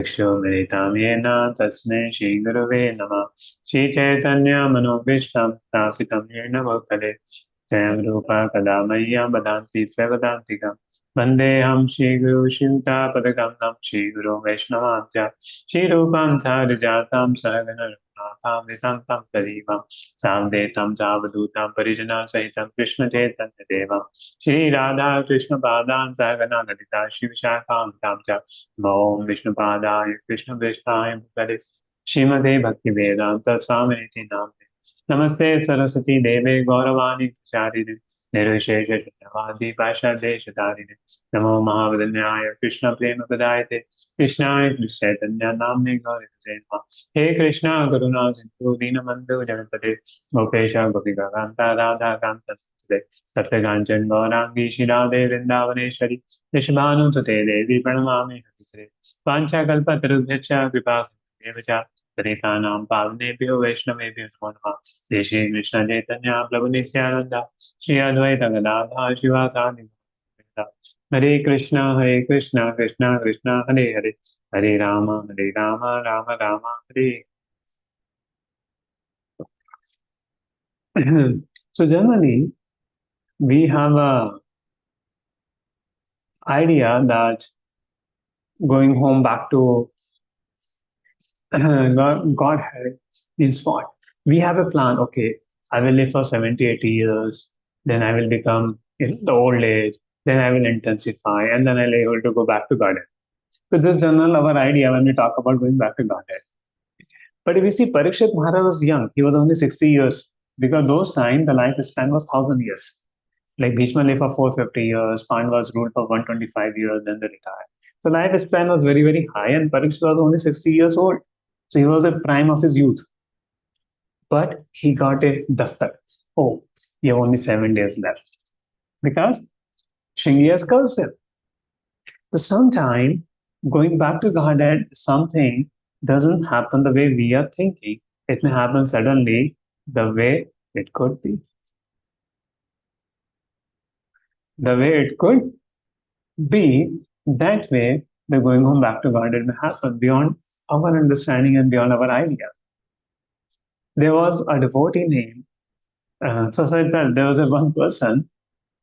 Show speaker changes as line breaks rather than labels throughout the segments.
Meritamyena tasmai Shri Gurave Namah. Shri Chaitanya Manobhishtam Sthapitam Yena Bhutale Swayam Rupa Kadamaya Badanti Savadantikam Vandeham Shri Guru Shinta Padakam Nam Shri Guru Vaishnavamcha Shri Rupam Sarijatam Sahagana Raghunatham Vitantam Tadivam Samdetam Javadutam Parijana Sahitam Krishna Chaitanya Devam Shri Radha Krishna Padan Sahagana Gadita Shiv Shakam Tamcha Om Vishnu Padaya Krishna Vishnaaya Bhutale Srimade Bhakti Vedanta Swamiti Namne Namaste Saraswati Deve Gauravani Charine Nirvishesha Shunyavadi Pasha Deshatarine Namo Mahavadanyaya Krishna Prema Padayate Krishnaya Chaitanya Namne Gaurava He Krishna Karuna Sindhu Dinabandhu Jaganpate Gopesha Gopika Kanta Radha Kanta Satyakancan Gaurangi Shirade Vrindavaneshwari Vishvanu Sute Devi Pranamami Hare Panchakalpatarubhyacha Kripa Devacha Paritanam Pavnebhyo Vaishnavebhyo Namo Namah Deshi Krishna Chaitanya Prabhu Nityananda Shri Advaita Gadadha Shivasadi Hare Krishna Krishna Krishna Hare Hare Hare Rama Rama Rama Hare So generally we have a idea that going home back to Godhead is what? We have a plan. Okay, I will live for 70, 80 years. Then I will become in the old age. Then I will intensify. And then I'll be able to go back to Godhead. So this is general our idea when we talk about going back to Godhead. But if you see, Parikshit Maharaj was young. He was only 60 years. Because those time, the lifespan was 1,000 years. Like Bhishma lived for 450 years, Pandavas ruled for 125 years, then they retired. So lifespan was very, very high, and Parikshit was only 60 years old. So he was the prime of his youth. But he got a dastak. Oh, you have only 7 days left. Because Shingi has cursed him. So sometime going back to Godhead, something doesn't happen the way we are thinking. It may happen suddenly the way it could be. The way it could be, that way the going home back to Godhead may happen beyond our understanding and beyond our idea. There was a devotee named, there was a one person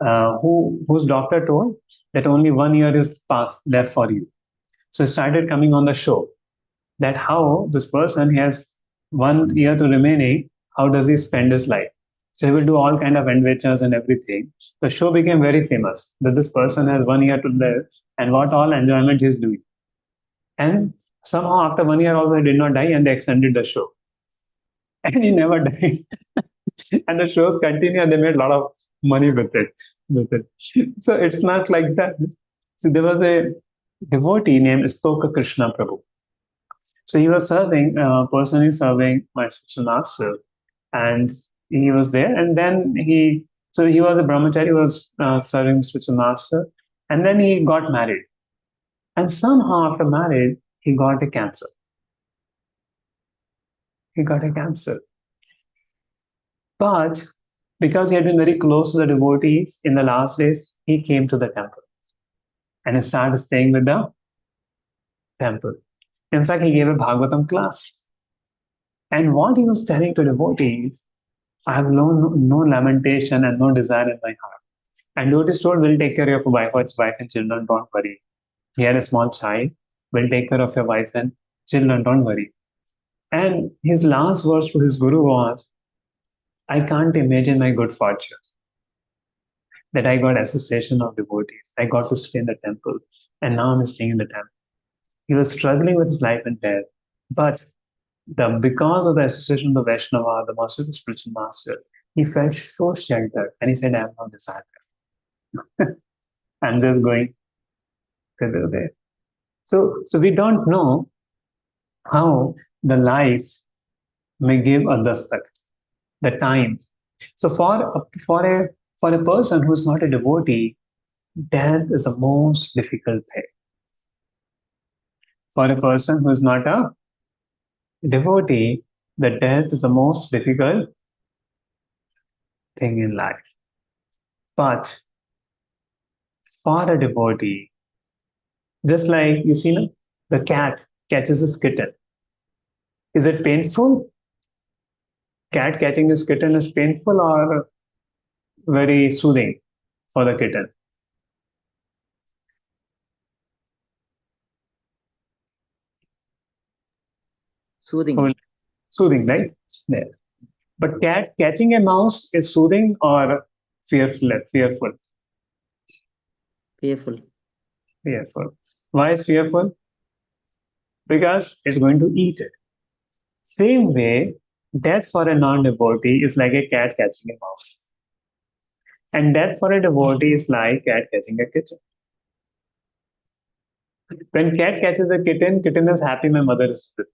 whose doctor told that only 1 year is past left for you. So he started coming on the show that how this person has 1 year to remaining, how does he spend his life? So he will do all kind of adventures and everything. The show became very famous that this person has 1 year to live and what all enjoyment he's doing. And somehow after 1 year also he did not die and they extended the show. And he never died. And the shows continue and they made a lot of money with it. So it's not like that. So there was a devotee named Stoka Krishna Prabhu. So he was serving, personally serving my spiritual master, and he was there. And then he was a brahmachari, was serving spiritual master, and then he got married. And somehow after marriage, he got a cancer. He got a cancer. But because he had been very close to the devotees in the last days, he came to the temple and he started staying with the temple. In fact, he gave a Bhagavatam class. And what he was telling to devotees, I have no lamentation and no desire in my heart. And devotees told, we'll take care of your wife and children, don't worry. He had a small child, we'll take care of your wife and children, don't worry. And his last words to his guru was, I can't imagine my good fortune that I got association of devotees. I got to stay in the temple, and now I'm staying in the temple. He was struggling with his life and death, but because of the association of the Vaishnava, the master of the spiritual master, he felt so sheltered, and he said, "I'm not desire. I'm just going to do there." So we don't know how the life may give a dastak, the time. So for a person who's not a devotee, death is the most difficult thing. For a person who is not a devotee, the death is the most difficult thing in life. But for a devotee, just like you see the cat catches his kitten. Is it painful? Cat catching his kitten is painful or very soothing for the kitten?
Soothing.
Soothing, right? There. But cat catching a mouse is soothing or fearful? Fearful.
Fearful.
Fearful. Why is fearful? Because it's going to eat it. Same way, death for a non-devotee is like a cat catching a mouse. And death for a devotee is like cat catching a kitten. When cat catches a kitten, kitten is happy my mother is with me.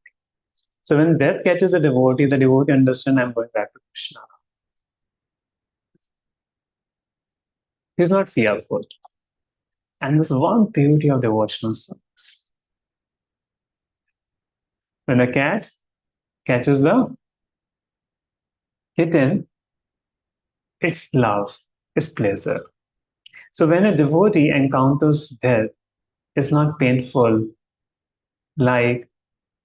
So when death catches a devotee, the devotee understands I'm going back to Krishna. He's not fearful. And this one beauty of devotional service. When a cat catches the kitten, it's love, it's pleasure. So when a devotee encounters death, it's not painful like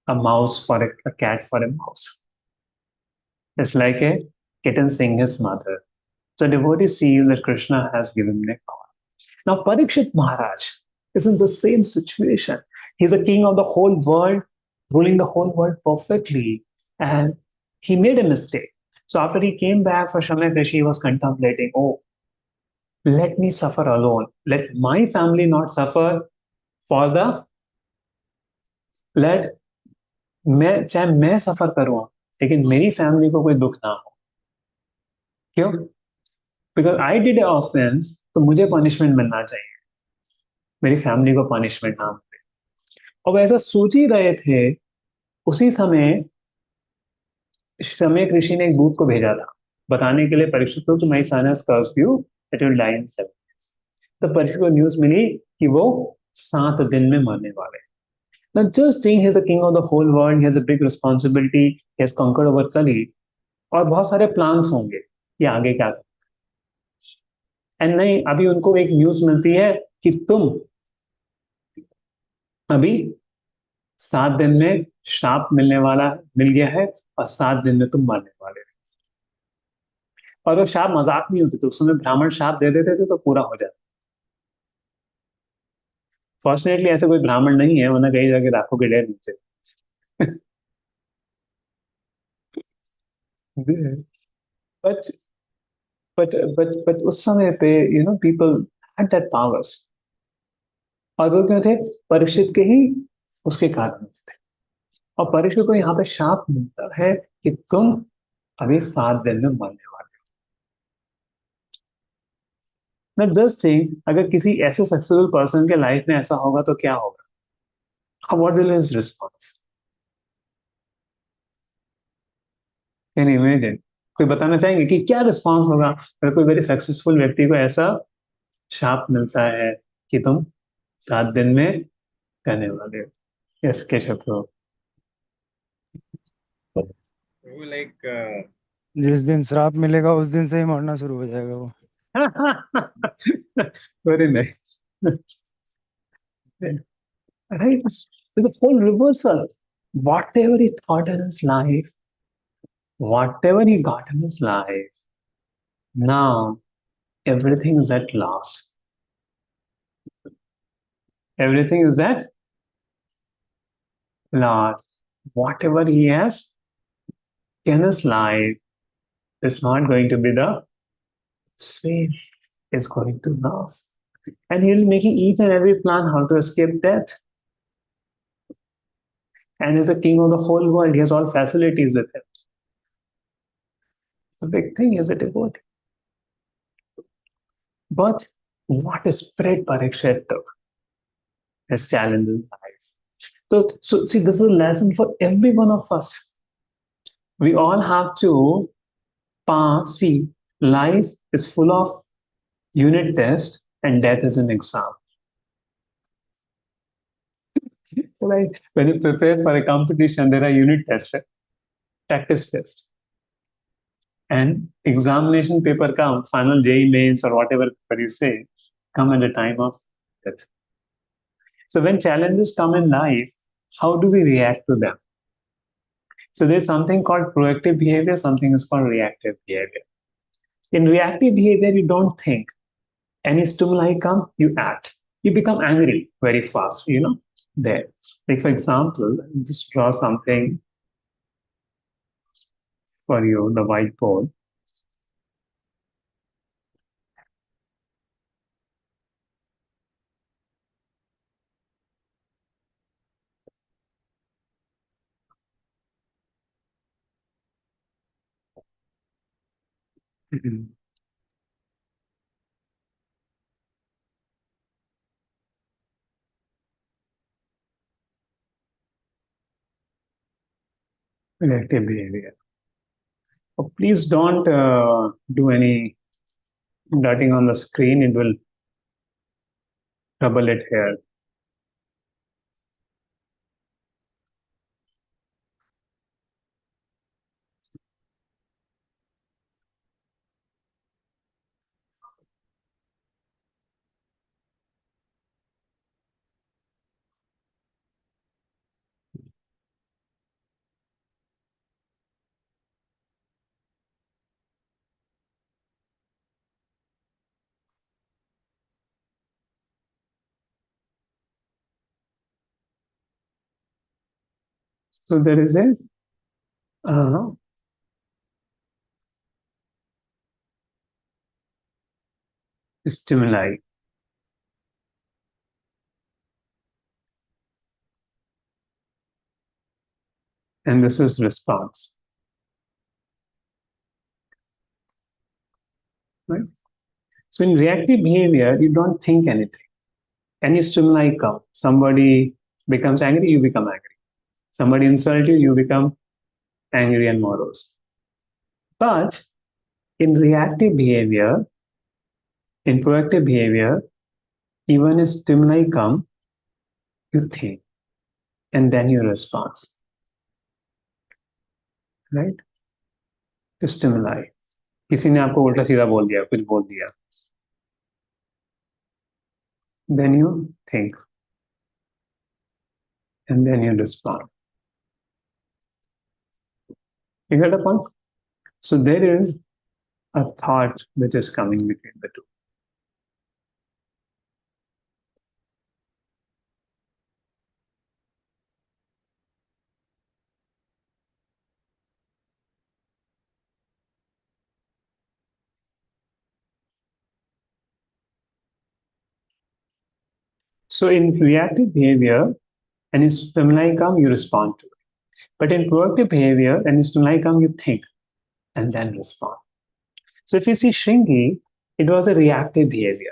a mouse for a cat for a mouse. It's like a kitten seeing his mother. So devotee sees that Krishna has given me a call. Now Parikshit Maharaj is in the same situation. He's a king of the whole world, ruling the whole world perfectly. And he made a mistake. So after he came back for Shamak Rishi, he was contemplating, oh, let me suffer alone. Let my family not suffer for the let मैं सफर करूँ लेकिन मेरी family को कोई दुख ना हो क्यों बिकॉज आई डिड ऑफेंस तो मुझे पनिशमेंट मिलना चाहिए मेरी फैमिली को पनिशमेंट ना मिले और वैसा सोच ही रहे थे उसी समय शमयक ऋषि ने एक दूत को भेजा था बताने के लिए परीक्षित को कि my son has cursed you that will die in 7 days तो परीक्षित को न्यूज़ मिली कि वो 7 दिन में मरने वाले Now, just saying he's a king of the whole world, he has a big responsibility, he has conquered over Kali, और बहुत सारे प्लान्स होंगे ये आगे क्या एंड नहीं अभी उनको एक न्यूज मिलती है कि तुम अभी 7 दिन में श्राप मिलने वाला मिल गया है और 7 दिन में तुम मरने वाले और वो श्राप मजाक नहीं होते थे उस समय ब्राह्मण श्राप दे देते थे तो पूरा हो जाता फॉर्चुनेटली ऐसे कोई ब्राह्मण नहीं है वरना कई जगह राखों के ढेर नीचे बट बट उस समय पे you know people had that powers और वो क्यों थे परीक्षित के ही उसके कारण थे और परीक्षित को यहाँ पे शाप मिलता है कि तुम अभी 7 दिन में मरने वाले मैं जस्ट सेइंग अगर किसी ऐसे सक्सेसफुल पर्सन के लाइफ में ऐसा होगा तो क्या होगा what will his response can imagine कोई बताना चाहेंगे कि क्या रिस्पॉन्स होगा अगर कोई वेरी सक्सेसफुल व्यक्ति को ऐसा शाप मिलता है कि तुम 7 दिन में करने वाले हो यस केशव ब्रो
लाइक जिस दिन श्राप मिलेगा उस दिन से ही मरना शुरू हो जाएगा वो
very nice right the whole reversal whatever he thought in his life whatever he got in his life now everything is at loss everything is at loss whatever he has in his life is not going to be the same is going to lose and he'll be making each and every plan how to escape death and he's the king of the whole world he has all facilities with him it's a big thing as a devotee but what is spirit Parikshit took his challenge in life so see this is a lesson for every one of us we all have to see life is full of unit test and death is an exam like when you prepare for a competition there are unit tests right? Practice test and examination paper come final JEE mains or whatever you say come at the time of death so when challenges come in life how do we react to them? So there's something called proactive behavior, something is called reactive behavior. In reactive behavior, you don't think. Any stimuli come, you act. You become angry very fast, there. Like, for example, just draw something for you, the whiteboard. Mhm. Reactive behavior. Oh, please don't do any dotting on the screen. It will trouble it here. So there is a uh, stimuli. And this is response. Right? So in reactive behavior, you don't think anything. Any stimuli come. Somebody becomes angry, you become angry. Somebody insults you, you become angry and morose. But in reactive behavior, in proactive behavior, even if stimuli come, you think and then you respond. Right? The stimuli. किसी ने आपको उल्टा सीधा बोल दिया, कुछ बोल दिया. Then you think and then you respond. You get the point? So there is a thought which is coming between the two. So in reactive behavior, any stimuli come, you respond to it. But in proactive behavior, any stimuli come, you think and then respond. So if you see Shringi, it was a reactive behavior.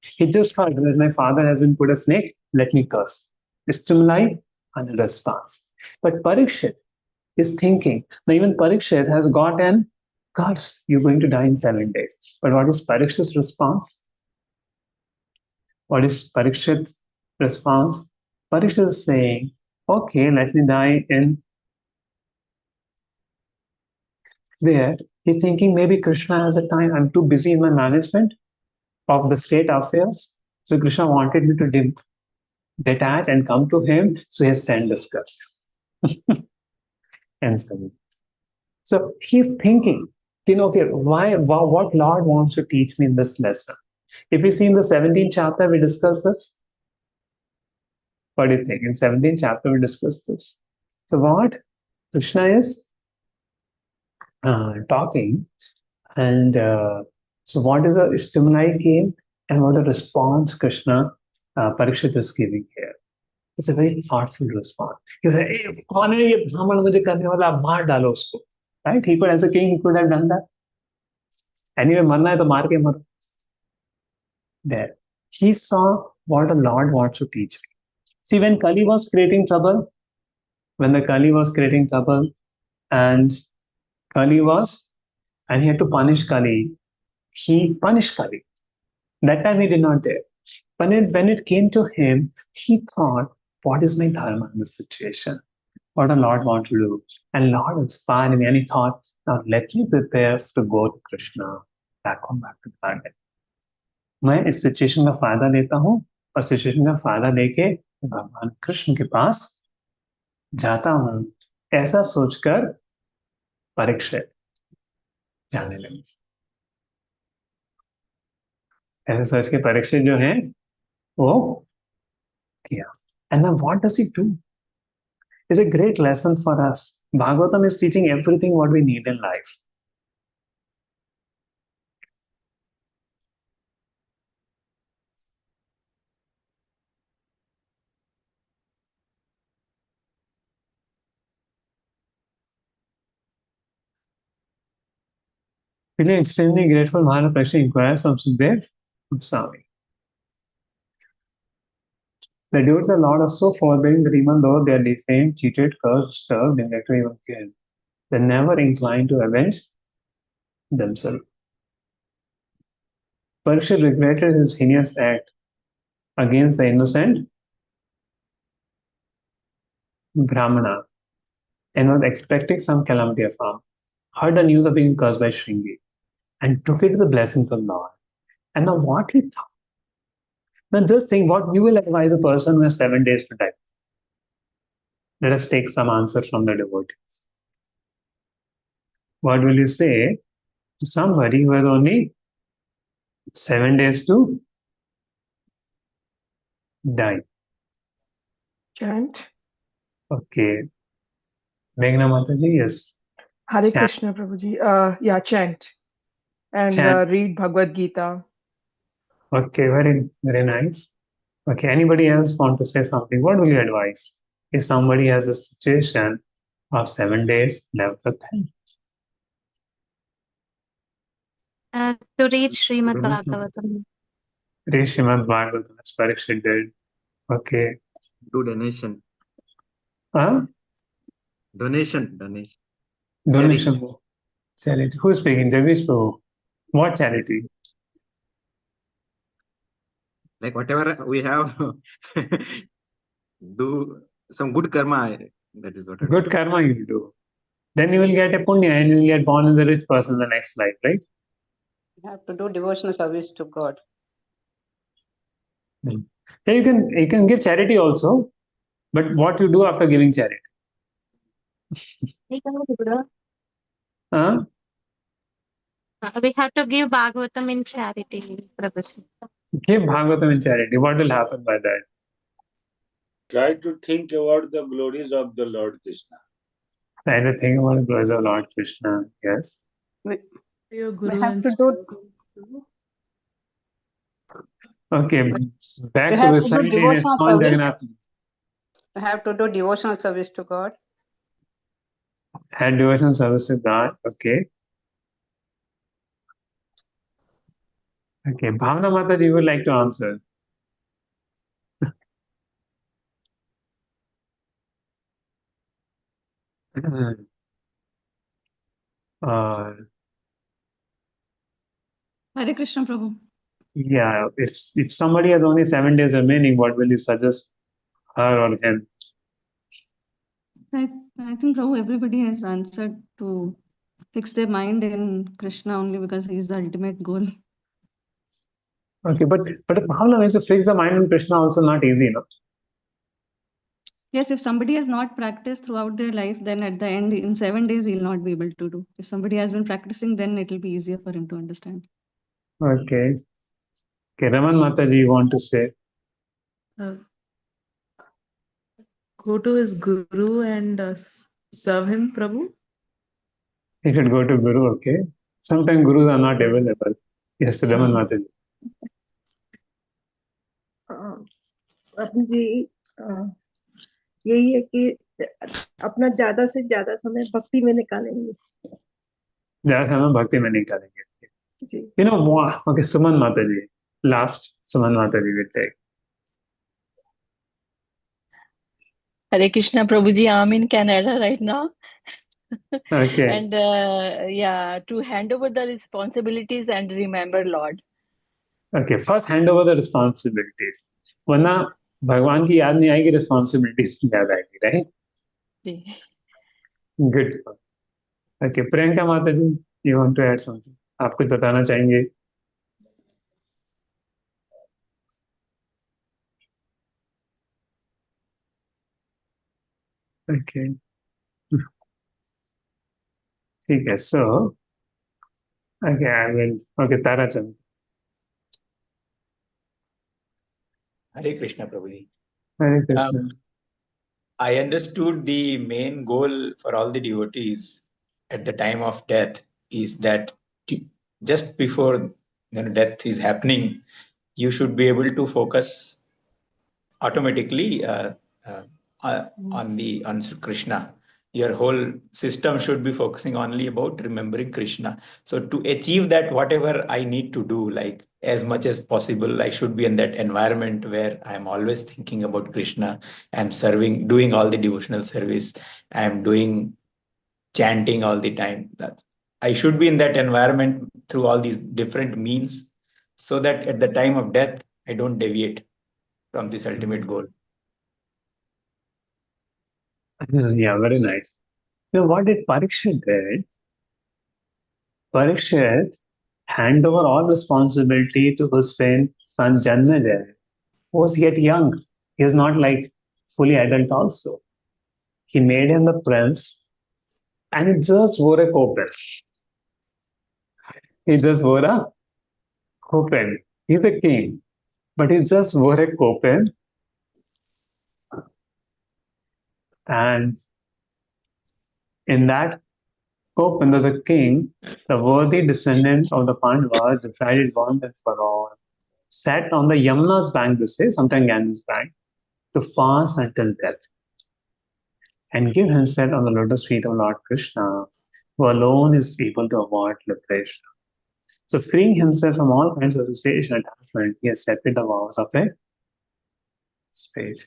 He just thought that my father has been put a snake, let me curse. Stimuli and a response. But Parikshit is thinking. Now even Parikshit has got an curse, you're going to die in 7 days. But what is Parikshit's response? What is Parikshit's response? Parikshit is saying, okay, let me die in there. He's thinking maybe Krishna has a time, I'm too busy in my management of the state affairs. So Krishna wanted me to detach and come to him. So he has sent this curse. And so he's thinking, okay, what Lord wants to teach me in this lesson? If we see in the 17th chapter, we discuss this. What do you think? In 17th chapter, we discuss this. So what Krishna is talking, and so what is the stimuli came, and what a response Krishna Parikshit is giving here. It's a very thoughtful response. He said, hey, कौन है ये ब्राह्मण मुझे करने वाला, आप मार डालो उसको. Right? He could, as a king, he could have done that. Anyway, मरना है तो मार के मरो. There. He saw what the Lord wants to teach me. See, when Kali was creating trouble, and Kali was, and he had to punish Kali, he punished Kali. That time he did not dare. But when it came to him, he thought, what is my dharma in this situation? What the Lord wants to do? And Lord inspired me, and he thought, now let me prepare to go to Krishna, back to Dharma. मैं इस situation का फायदा लेता हूँ और situation का फायदा लेके भगवान कृष्ण के पास जाता हूँ ऐसा सोचकर परीक्षित जाने लगे। ऐसा सोच के परीक्षित जो है वो किया। And now what does he do? Is a great lesson for us. Bhagavatam is teaching everything what we need in life. Feeling extremely grateful, Maharaj Parikshit inquires from Sukadev, Goswami. The devotees of the Lord are so forbearing that even though they are defamed, cheated, cursed, disturbed, neglected, even killed, they never incline to avenge themselves. Parikshit regretted his heinous act against the innocent Brahmana and was expecting some calamity of harm. Heard the news of being cursed by Shringi and took it to the blessings of Lord. And now what he thought? Now just think what you will advise a person who has 7 days to die. Let us take some answer from the devotees. What will you say to somebody who has only 7 days to die?
Chant.
Okay. Meghna Mataji, yes.
Hare
Chant.
Krishna Prabhuji. Yeah, chant. And
Chant.
read Bhagavad Gita.
Okay, very, very nice. Okay, anybody else want to say something? What will you advise if somebody has a situation of 7 days left with them?
To read Srimad Bhagavatam.
Read Srimad Bhagavatam, as Parikshit did. Okay.
Do donation.
Huh?
Donation.
Donation. Charity. Who's speaking? Jagdish Prabhu. What charity?
Like whatever we have, do some good karma. That is what I
Good karma you do. Then you will get a punya and you will get born as a rich person in the next life, right?
You have to do devotional service to God.
Yeah, you can give charity also, but what you do after giving charity? Huh?
We have to give Bhagavatam in charity, Prabhuji.
Give Bhagavatam in charity. What will happen by that?
Try to think about the glories of the Lord Krishna.
Try to think about the glories of Lord Krishna. Yes.
We
We
have to do.
Okay. Back
We
to
have
the
to do
side in
devotional
ISKCON
service.
Jagannath.
We have to do devotional service to God.
Had devotion service to God. Okay. Okay. Bhavana Mataji would like to answer. uh,
Hare Krishna Prabhu.
yeah. If somebody has only 7 days remaining, what will you suggest her or him?
I think Prabhu, everybody has answered to fix their mind in Krishna only because he is the ultimate goal.
Okay, but the problem is to fix the mind in Krishna also not easy, no?
Yes, if somebody has not practiced throughout their life, then at the end, in 7 days, he'll not be able to do. If somebody has been practicing, then it will be easier for him to understand.
Okay. Okay, Raman Mataji, you want to say?
Go to his guru and serve him, Prabhu.
He should go to Guru, okay? Sometimes Gurus are not available. Yes, Raman Mataji.
अभी जी यही है कि अपना ज्यादा से ज्यादा समय भक्ति में निकालेंगे
ज़्यादा समय भक्ति में निकालेंगे
जी
You know what? Okay, Suman Mataji. Last Suman Mataji will take.
Hare Krishna Prabhuji, I'm in Canada right now.
Okay.
And yeah, to hand over the responsibilities and remember Lord.
Okay, first hand over the responsibilities. वरना भगवान की याद नहीं आएगी, responsibilities की याद आएगी, right?
Ji.
Good. Okay, Priyanka Mataji, you want to add something? आप कुछ बताना चाहेंगे? Okay. Okay, so, okay, I will, okay, Tarachand.
Hare Krishna, Prabhuji.
Hare Krishna.
I understood the main goal for all the devotees at the time of death is that just before death is happening, you should be able to focus automatically on Krishna. Your whole system should be focusing only about remembering Krishna. So to achieve that, whatever I need to do, like as much as possible, I should be in that environment where I'm always thinking about Krishna. I'm serving, doing all the devotional service. I'm doing chanting all the time. That I should be in that environment through all these different means, so that at the time of death, I don't deviate from this ultimate goal.
Yeah, very nice. So what did Parikshit did? Parikshit hand over all responsibility to Hussain's son Janmejay, who was yet young. He is not like fully adult also. He made him the prince, and he just wore a copen. He just wore a copen. He's a king, but he just wore a copen, and in that copen there's a king, the worthy descendant of the Pandavas, decided once and for all, sat on the Yamuna's bank, they say, sometime Ganges bank, to fast until death, and give himself on the lotus feet of Lord Krishna, who alone is able to avoid liberation. So, freeing himself from all kinds of association and attachment, he accepted the vows of a sage.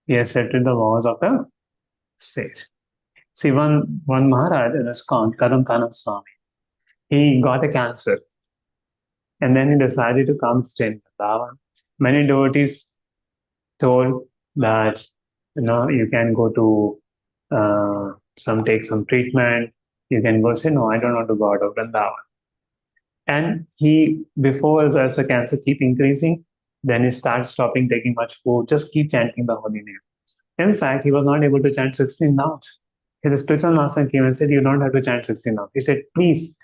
He accepted the vows of a sage. See, one Maharaj in ISKCON, Kadam Swami, he got a cancer, and then he decided to come stay in Vrindavan. Many devotees told that you can go to take some treatment. You can go say, no, I don't want to go out of Vrindavan. And he, before as the cancer keep increasing, then he starts stopping taking much food, just keep chanting the holy name. In fact, he was not able to chant 16 nouns. His spiritual master came and said, you don't have to chant 16 nouns. He said, please.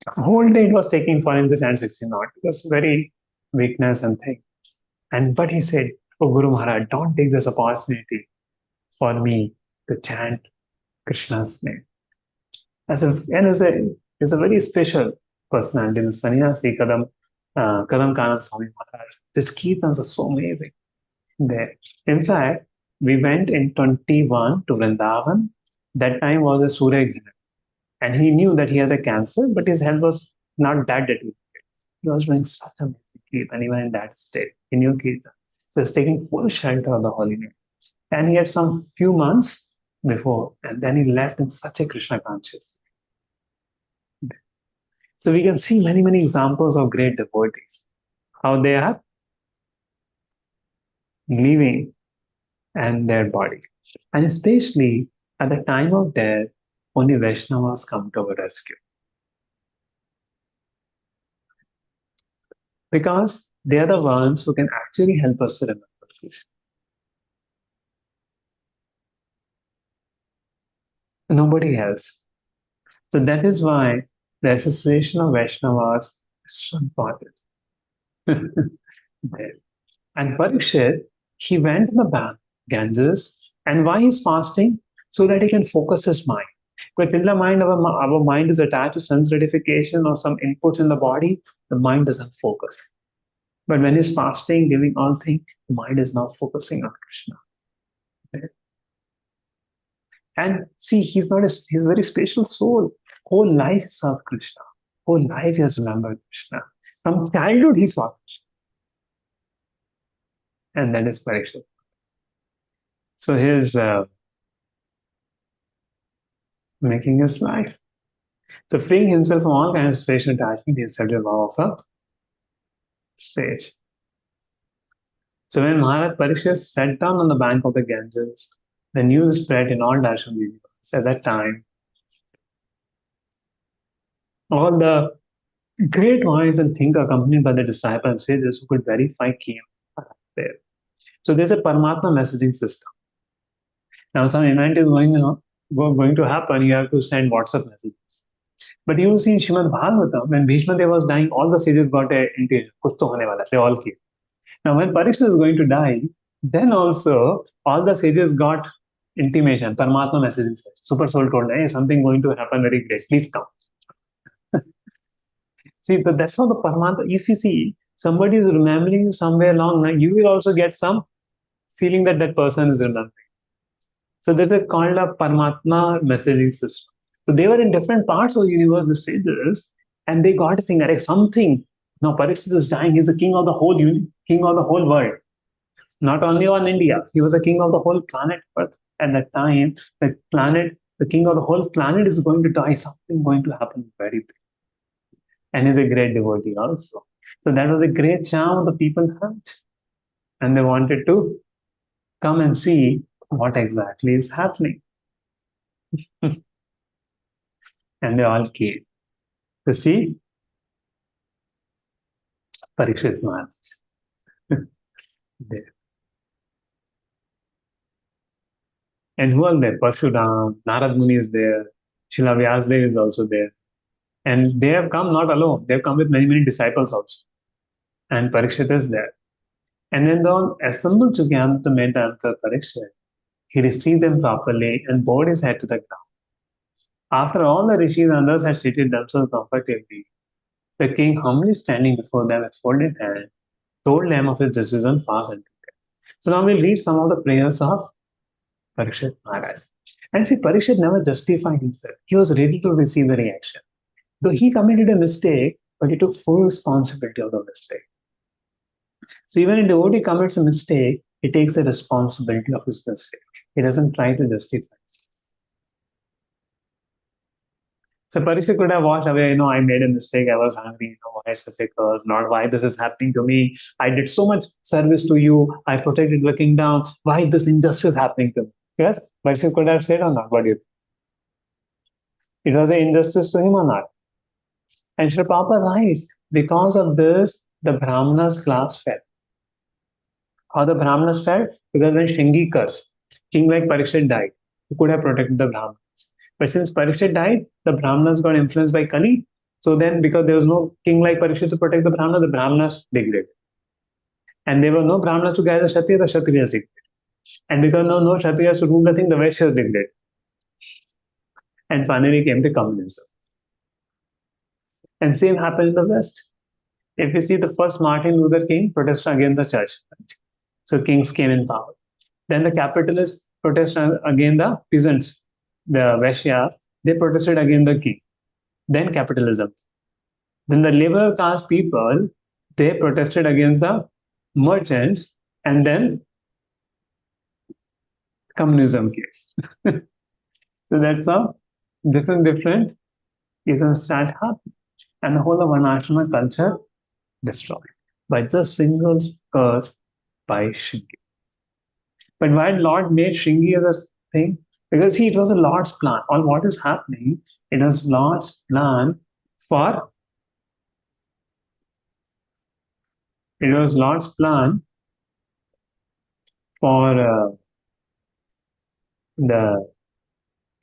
Whole day it was taking for him to chant 16 nouns. It was very weakness and thing. But he said, oh Guru Maharaj, don't take this opportunity for me to chant Krishna's name. Is a very special personality. The sannyasi Kadam Kanam Swami Maharaj. These kirtans are so amazing there. In fact, we went in 21 to Vrindavan. That time was a Surya Ghina. And he knew that he has a cancer, but his health was not that deteriorated. He was doing such amazing kirtan, even in that state. He knew kirtan. So he's taking full shelter of the holy name. And he had some few months before, and then he left in such a Krishna conscious. So we can see many, many examples of great devotees, how they are leaving and their body. And especially at the time of death, only Vaishnavas come to our rescue. Because they are the ones who can actually help us to remember Krishna. Nobody else. So that is why the association of Vaishnavas is so important. There. And Parikshit, he went to the bank, Ganges, and why he's fasting? So that he can focus his mind. But till the mind, our mind is attached to sense gratification or some inputs in the body, the mind doesn't focus. But when he's fasting, giving all things, the mind is now focusing on Krishna. Okay? And see, he's a very special soul. Whole life served Krishna. Whole life he has remembered Krishna. From childhood he saw Krishna. And that is Parikshit. So here's making his life. So freeing himself from all kinds of station attachment, he accepted the vow of a sage. So when Maharaj Parikshit sat down on the bank of the Ganges, the news spread in all directions of the universe. At that time, all the great minds and thinkers accompanied by the disciples and sages who could verify came there. So there's a Paramatma messaging system. Now some event is going to happen, you have to send WhatsApp messages. But you see in Srimad Bhagavatam, when Bhishma Deva was dying, all the sages got a intuition. Kuch to hone wala. They all came. Now when Parikshit is going to die, then also all the sages got intimation, Paramatma messages. Super soul told, hey, something going to happen very great. Please come. See, that's how the Paramatma, if you see somebody is remembering you somewhere long, you will also get some feeling that that person is remembering. So this is called a Paramatma messaging system. So they were in different parts of the universe, the sages, and they got to think, like something. Now Parikshit is dying. He's the king of the whole king of the whole world. Not only on India, he was the king of the whole planet Earth. At that time, the king of the whole planet is going to die. Something going to happen very big. And he's a great devotee also. So that was a great charm the people had. And they wanted to come and see what exactly is happening. And they all came to see Parikshit Maharaj. There. And who are there? Parshuram, Narad Muni is there, Srila Vyasdev is also there. And they have come not alone, they have come with many disciples also. And Parikshit is there. And when they all assembled together to meet the Emperor Parikshit, he received them properly and bowed his head to the ground. After all the rishis and others had seated themselves comfortably, the king, humbly standing before them with folded hands, told them of his decision fast and together. So now we'll read some of the prayers of Parikshit Maharaj. And see, Parikshit never justified himself. He was ready to receive the reaction. Though he committed a mistake, but he took full responsibility of the mistake. So even a devotee commits a mistake, he takes the responsibility of his mistake. He doesn't try to justify himself. So Parikshit could have walked away, I made a mistake, I was hungry, why such a curse, not why this is happening to me. I did so much service to you, I protected the kingdom, why this injustice happening to me? Yes, Parikshit could have said or not, what do you think? It was an injustice to him or not? And Sri Prabhupada writes, because of this, the Brahmanas class fell. How the Brahmanas fell? Because when Shingi cursed, king like Parikshit died, who could have protected the Brahmanas? But since Parikshit died, the Brahmanas got influenced by Kali. So then, because there was no king like Parikshit to protect the Brahmanas degraded. And there were no Brahmanas to guide the Kshatriyas degraded. And because no Kshatriyas to rule the thing, the Vaishyas degraded. And finally came to communism. And same happened in the West. If you see the first Martin Luther King protested against the church. So kings came in power. Then the capitalists protested against the peasants. The Vaishyas, they protested against the king. Then capitalism. Then the labor caste people, they protested against the merchants, and then communism came. So that's how different isms start happening. And the whole of Varnashrama culture destroyed by just single curse by Shingi. But why Lord made Shingi as a thing? Because it was a Lord's plan. All what is happening, it was Lord's plan for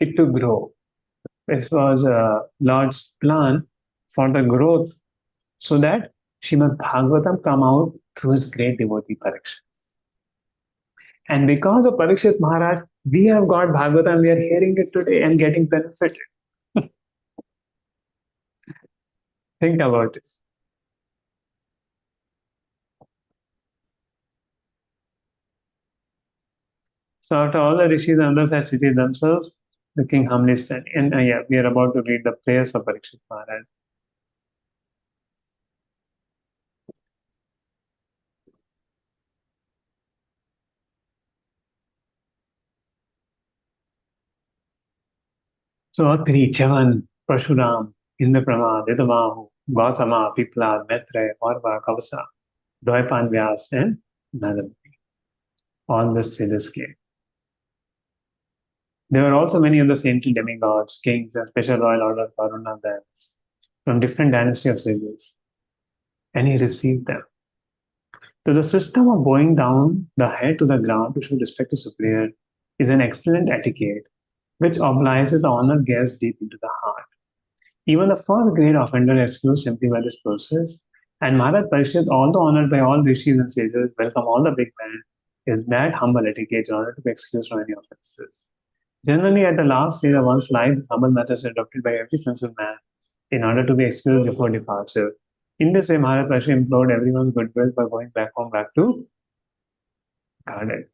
it to grow. This was Lord's plan for the growth, so that Srimad Bhagavatam come out through his great devotee Parikshit. And because of Parikshit Maharaj, we have got Bhagavatam, we are hearing it today and getting benefited. Think about it. So after all the rishis and others had seated themselves, the king humbly said, and we are about to read the prayers of Parikshit Maharaj. So Atri, Chavan, Parshuram, Indraprama, Vidamahu, Gautama, Pipla, Maitreya, Orva, Kavasa, Dvaipan Vyas, and Narad. All the sages came. There were also many of the saintly demigods, kings, and special royal order Varuna from different dynasty of sages. And he received them. So the system of bowing down the head to the ground to show respect to superior is an excellent etiquette which obliges the honored guest deep into the heart. Even the first grade offender is excused simply by this process. And Maharaj Parishad, although honored by all rishis and sages, welcome all the big men, is that humble etiquette in order to be excused from any offenses. Generally, at the last stage of one's life, this humble method is adopted by every sensible man in order to be excused before departure. In this way, Maharaj Parishad implored everyone's goodwill by going back home, back to garden.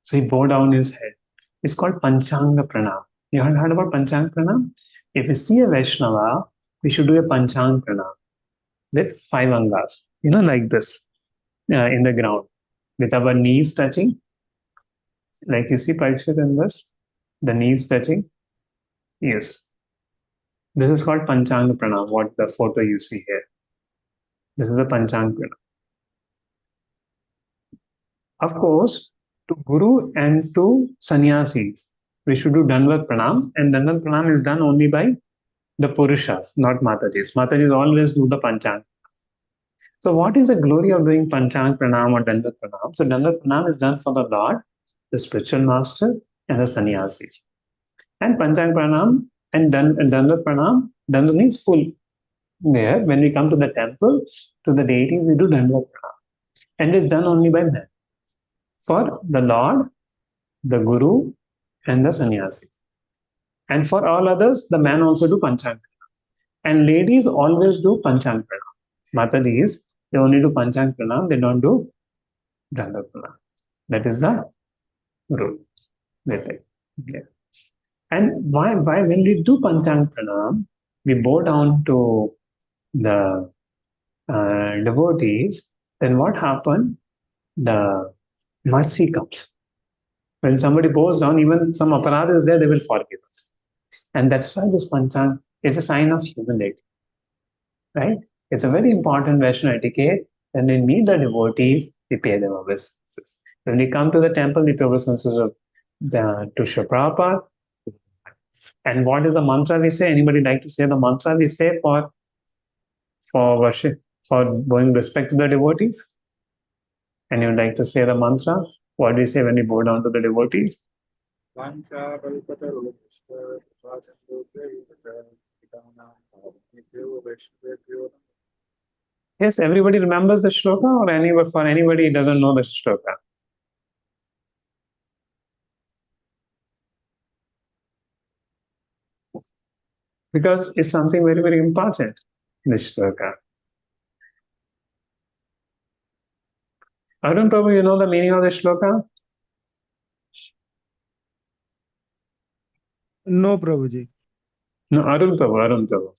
So he bowed down his head. It's called Panchanga Pranam. You haven't heard about Panchanga Pranam? If you see a Vaishnava, we should do a Panchanga Pranam with 5 angas, like this, in the ground, with our knees touching. Like you see Parikshit in this, the knees touching. Yes. This is called Panchanga Pranam, what the photo you see here. This is a Panchanga Pranam. Of course, to Guru and to Sannyasis, we should do Dandavat Pranam, and Dandavat Pranam is done only by the Purushas, not Matajis. Matajis always do the Panchang. So what is the glory of doing Panchang Pranam or Dandavat Pranam? So Dandavat Pranam is done for the Lord, the spiritual master, and the Sannyasis. And Panchang Pranam and Dandavat Pranam, Dandavat means full. There, when we come to the temple, to the deities, we do Dandavat Pranam. And it is done only by men. For the Lord, the Guru, and the Sannyasis. And for all others, the man also do Panchang Pranam. And ladies always do Panchang Pranam. Matajis, they only do Panchang Pranam, they don't do Dandavat Pranam. That is the rule. Okay. And why when we do Panchang Pranam, we bow down to the devotees, then what happened? The mercy comes. When somebody bows down, even some aparadha is there, they will forgive us. And that's why this Panchang is a sign of humility. Right? It's a very important Vaishnava etiquette. When we meet the devotees, we pay them obeisances. When we come to the temple, we pay obeisances to Srila Prabhupada. And what is the mantra we say? Anybody like to say the mantra we say for worship, for showing respect to the devotees? And you would like to say the mantra? What do we say when we bow down to the devotees? Yes, everybody remembers the shloka, or for anybody who doesn't know the shloka? Because it's something very, very important, this shloka. Arun Prabhu, you know the meaning of the shloka?
No, Prabhuji.
No, Arun Prabhu.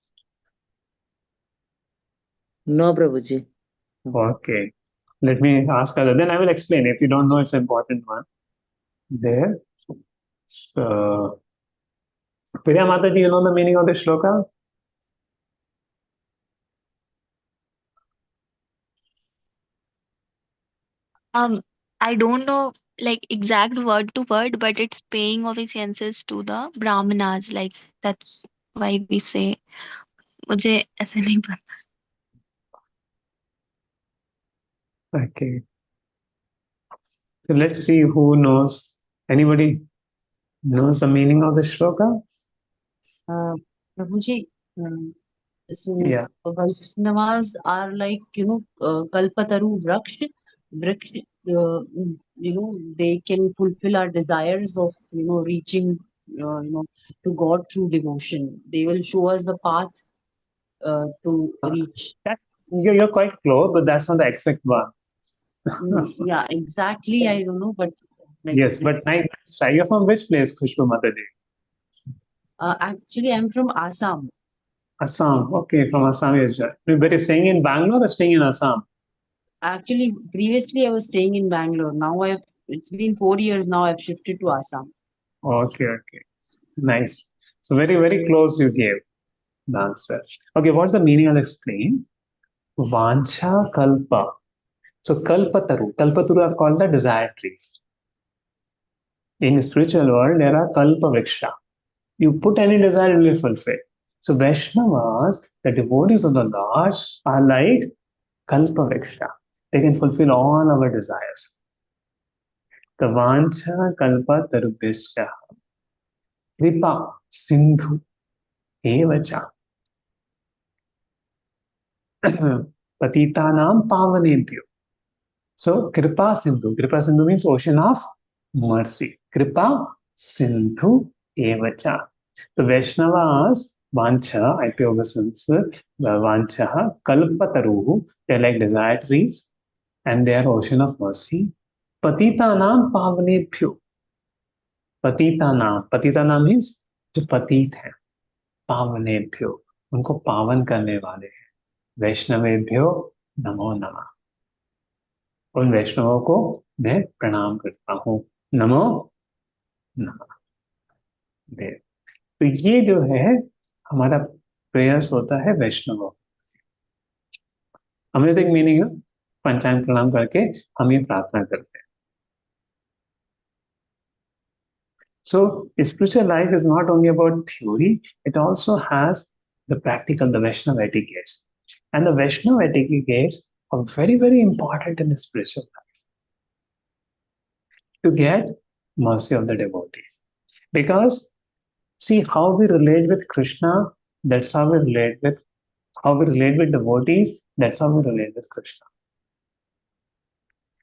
No, Prabhuji.
Okay. Let me ask other. Then I will explain. If you don't know, it's an important one. There. So, Priya Mataji, you know the meaning of the shloka?
I don't know like exact word to word, but it's paying obeisances to the brahmanas. Like that's why we say. मुझे ऐसे नहीं पता.
Okay. So let's see who knows. Anybody knows the meaning of the shloka?
Prabhuji, so
Yeah.
Vaishnavas are like, Kalpataru Vraksh, they can fulfill our desires of, reaching, to God through devotion. They will show us the path to reach.
You're quite close, but that's not the exact one.
Yeah, exactly. I don't know, but like,
Yes, but nice try. You're from which place, Khushbu Mataji?
actually, I'm from Assam.
Assam. Okay, from Assam. But you're staying in Bangalore or staying in Assam?
Actually, previously I was staying in Bangalore. Now it's been 4 years now. I've shifted to Assam.
Okay. Nice. So very, very close you gave the answer. Okay, what's the meaning? I'll explain. Vancha kalpa. So kalpataru. Kalpataru are called the desire trees. In the spiritual world, there are kalpa vriksha. You put any desire, it will be fulfilled. So Vaishnavas, the devotees of the Lord, are like kalpa vriksha. they can fulfill all our desires. The vancha kalpa tarubhyasya kripa sindhu evacha patitanam pavanebhyo. So Kripa Sindhu means ocean of mercy. Kripa Sindhu Evacha. The Vaishnavas, Vancha, IP obeisance, Vancha, Kalpataruhu, they're like desire trees and they are ocean of mercy. Patitanam Pavanebhyo. Patitanam means जो पतित है पावनेभ्यो उनको पावन करने वाले हैं वैष्णवेभ्यो नमो नमः उन वैष्णवों को मैं प्रणाम करता हूँ नमो नमः देव। तो ये जो है हमारा प्रयास होता है वैष्णवों अमेजिंग मीनिंग है पंचांग प्रणाम करके हम ये प्रार्थना करते हैं। So spiritual life is not only about theory, it also has the practical, the Vaishnava etiquettes. And the Vaishnava etiquettes are very, very important in the spiritual life to get mercy of the devotees. Because see how we relate with Krishna, that's how we relate with devotees, that's how we relate with Krishna.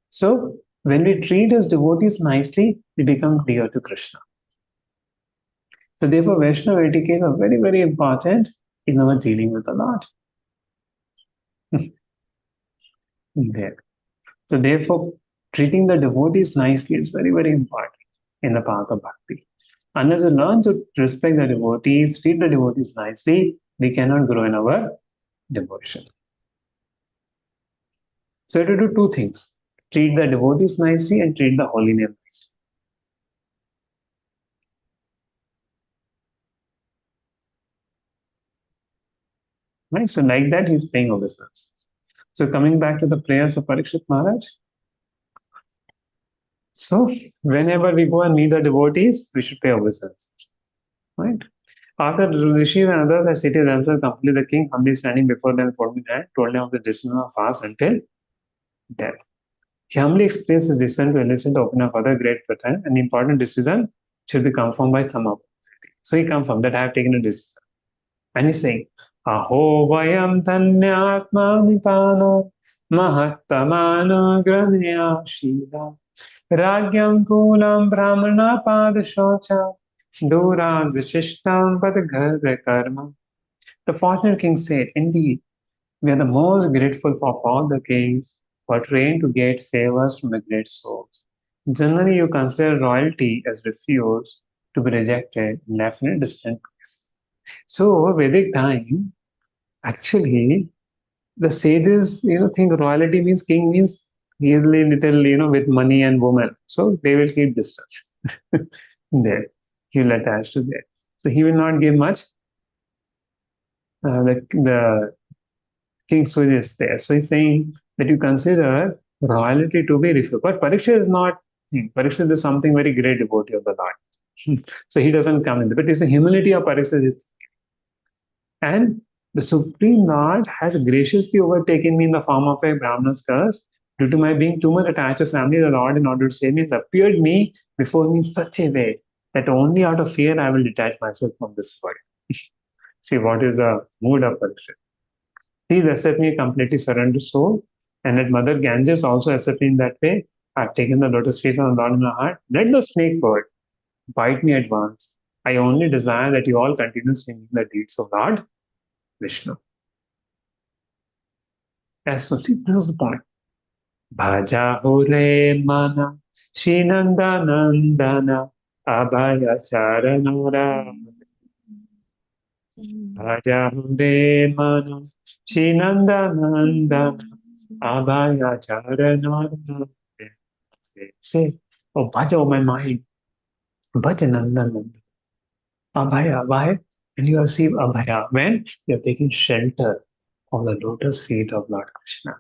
So when we treat his devotees nicely, we become dear to Krishna. So therefore, Vaishnava etiquette are very, very important in our dealing with the Lord. There. So therefore, treating the devotees nicely is very, very important in the path of bhakti. Unless we learn to respect the devotees, treat the devotees nicely, we cannot grow in our devotion. So to do two things, treat the devotees nicely and treat the holy name nicely. Right? So like that, he's paying obeisance. So coming back to the prayers of Parikshit Maharaj. So whenever we go and meet the devotees, we should pay obeisance. Right? After Rishis and others had seated themselves completely, the king humbly standing before them, folding hand, told them of the decision of fast until death. He humbly expressed his decision to elicit the opening of other great Pratha, an important decision should be confirmed by some authority. So he confirmed that I have taken a decision. And he's saying, Aho vayam dhanyatma nipano mahattamano granaya shila ragyam kulam brahmana padashocha duran vishishtam padghar karma. The fortunate king said, indeed, we are the most grateful of all the kings who are trained to get favors from the great souls. Generally, you consider royalty as refused to be rejected and left in a distant place. So, Vedic time, actually, the sages, think royalty means king means he is little, with money and woman. So they will keep distance there. He will attach to there. So he will not give much. The king suggests there. So he's saying that you consider royalty to be refused. But Pariksha is not. Pariksha is something very great devotee of the Lord. So he doesn't come in. But it's the humility of Pariksha. And the Supreme Lord has graciously overtaken me in the form of a Brahmana's curse. Due to my being too much attached to family, the Lord, in order to save me, has appeared me before me in such a way that only out of fear I will detach myself from this world. See what is the mood of Parikshit. Please accept me completely surrendered soul, and let Mother Ganges also accept me in that way. I have taken the lotus feet of the Lord in my heart. Let the snake bird bite me at once. I only desire that you all continue singing the deeds of Lord Vishnu. Yes, so see, this is the point. Bhaja Hore Mana Shinanda Nandana Abhaya Charanara. Bhaja Hore Mana Shinanda Nandana Abhaya Charanara. Say, oh Bhaja, oh my mind. Bhaja Nandana. Abhaya, why? And you receive Abhaya when you are taking shelter of the lotus feet of Lord Krishna.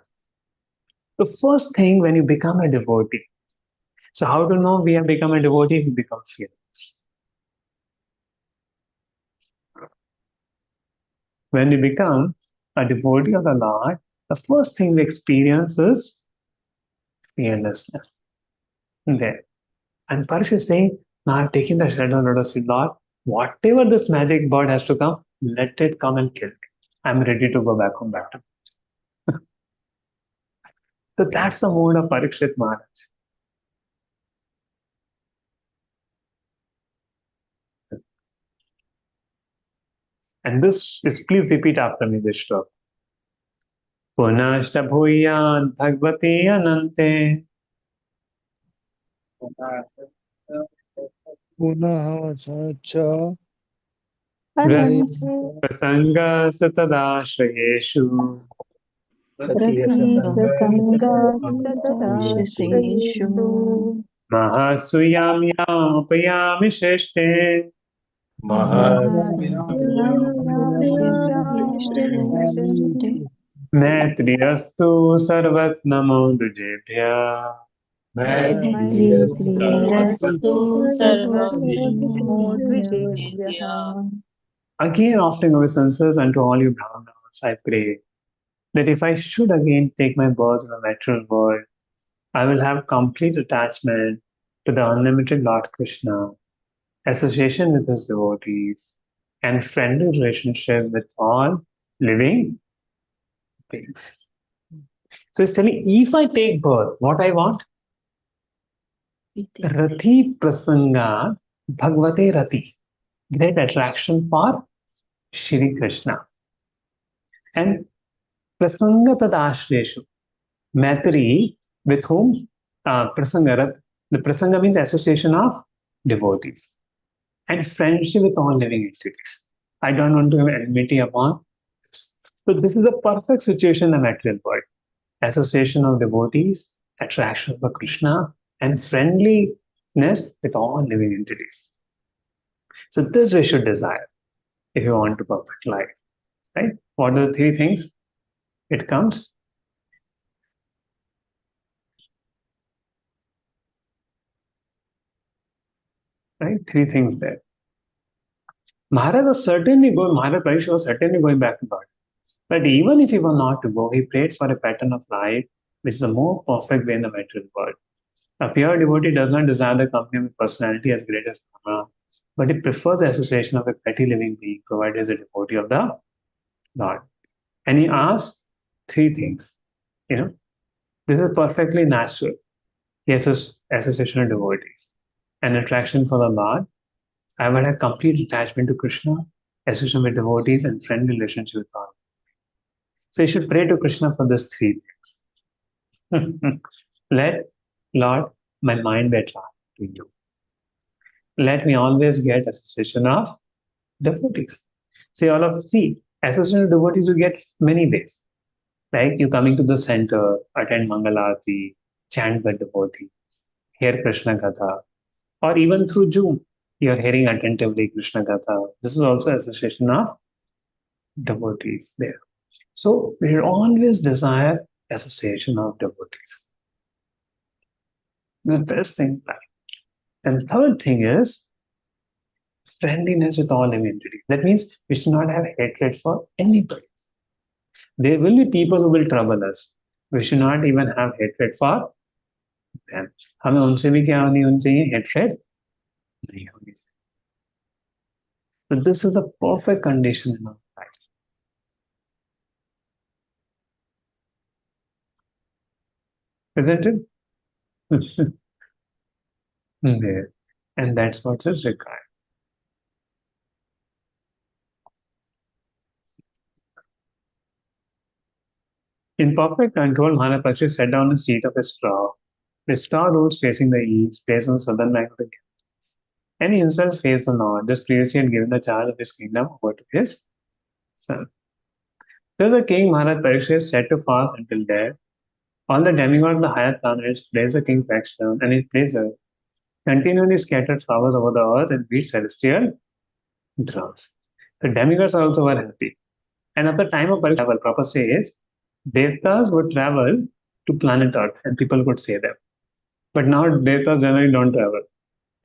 The first thing when you become a devotee, so how to know we have become a devotee? We become fearless. When we become a devotee of the Lord, the first thing we experience is fearlessness. There. And Parikshit is saying, now I've taken the shelter of lotus feet, Lord, whatever this magic bird has to come, let it come and kill me. I'm ready to go back home, back to. So that's the mood of Parikshit Maharaj. And this is, please repeat after me this shloka. Punashta bhuyan bhagavati anante.
पुनः च
Prasanga satadashrayeshu.
प्रसीदसङ्गास्तदाश्रयेषु
Mahasuyam yapayami sheshte. Maitriyastu sarvat namo dujebhya.
मैत्रीरस्तु सर्वज्ञो द्विजेभ्यः
Again, offering obeisances unto all you Brahmanas, I pray that if I should again take my birth in the natural world, I will have complete attachment to the unlimited Lord Krishna, association with his devotees, and friendly relationship with all living beings. So it's telling, if I take birth, what I want? Rati prasanga bhagavate rati. Great attraction for Shri Krishna. And prasanga tadashreshu. Maitri, with whom prasangarat. The prasanga means association of devotees. And friendship with all living entities. I don't want to have enmity upon this. So this is a perfect situation in the material world. Association of devotees, attraction for Krishna, and friendliness with all living entities. So this we should desire if you want to perfect life. Right? What are the three things? It comes. Right? Three things there. Maharaj was certainly going, Maharaj Parikshit was certainly going back to God. But even if he was not to go, he prayed for a pattern of life which is the more perfect way in the material world. A pure devotee does not desire the company of a personality as great as Brahma, but he prefers the association of a petty living being, provided he is a devotee of the Lord. And he asks three things. This is perfectly natural. He has association of devotees, an attraction for the Lord. I would have complete attachment to Krishna, association with devotees, and friendly relationship with God. So you should pray to Krishna for these three things. Let Lord, my mind be attracted to you. Let me always get association of devotees. Association of devotees you get many ways. Like you coming to the center, attend Mangalarti, chant with devotees, hear Krishna Katha, or even through Zoom, you're hearing attentively Krishna Katha. This is also association of devotees there. So we should always desire association of devotees. The best thing. And third thing is friendliness with all living entities. That means we should not have hatred for anybody. There will be people who will trouble us. We should not even have hatred for them. हमें उनसे भी क्या नहीं होनी चाहिए? Hatred नहीं होनी चाहिए. So this is the perfect condition in our life. Isn't it? There. And that's what is required. In perfect control, Maharaj Parikshit sat down on a seat of a straw. The straw roots facing the east, placed on the southern bank of the Ganges. And he himself faced the north, just previously had given the charge of his kingdom over to his son. So the king Maharaj Parikshit set to fast until there. All the demigods of the higher planets praised the king's action, and his pleasure continually scattered flowers over the earth and beat celestial drums. The demigods also were happy. And at the time of travel, Prabhupada says, Devtas would travel to planet Earth and people could say them. But now Devtas generally don't travel.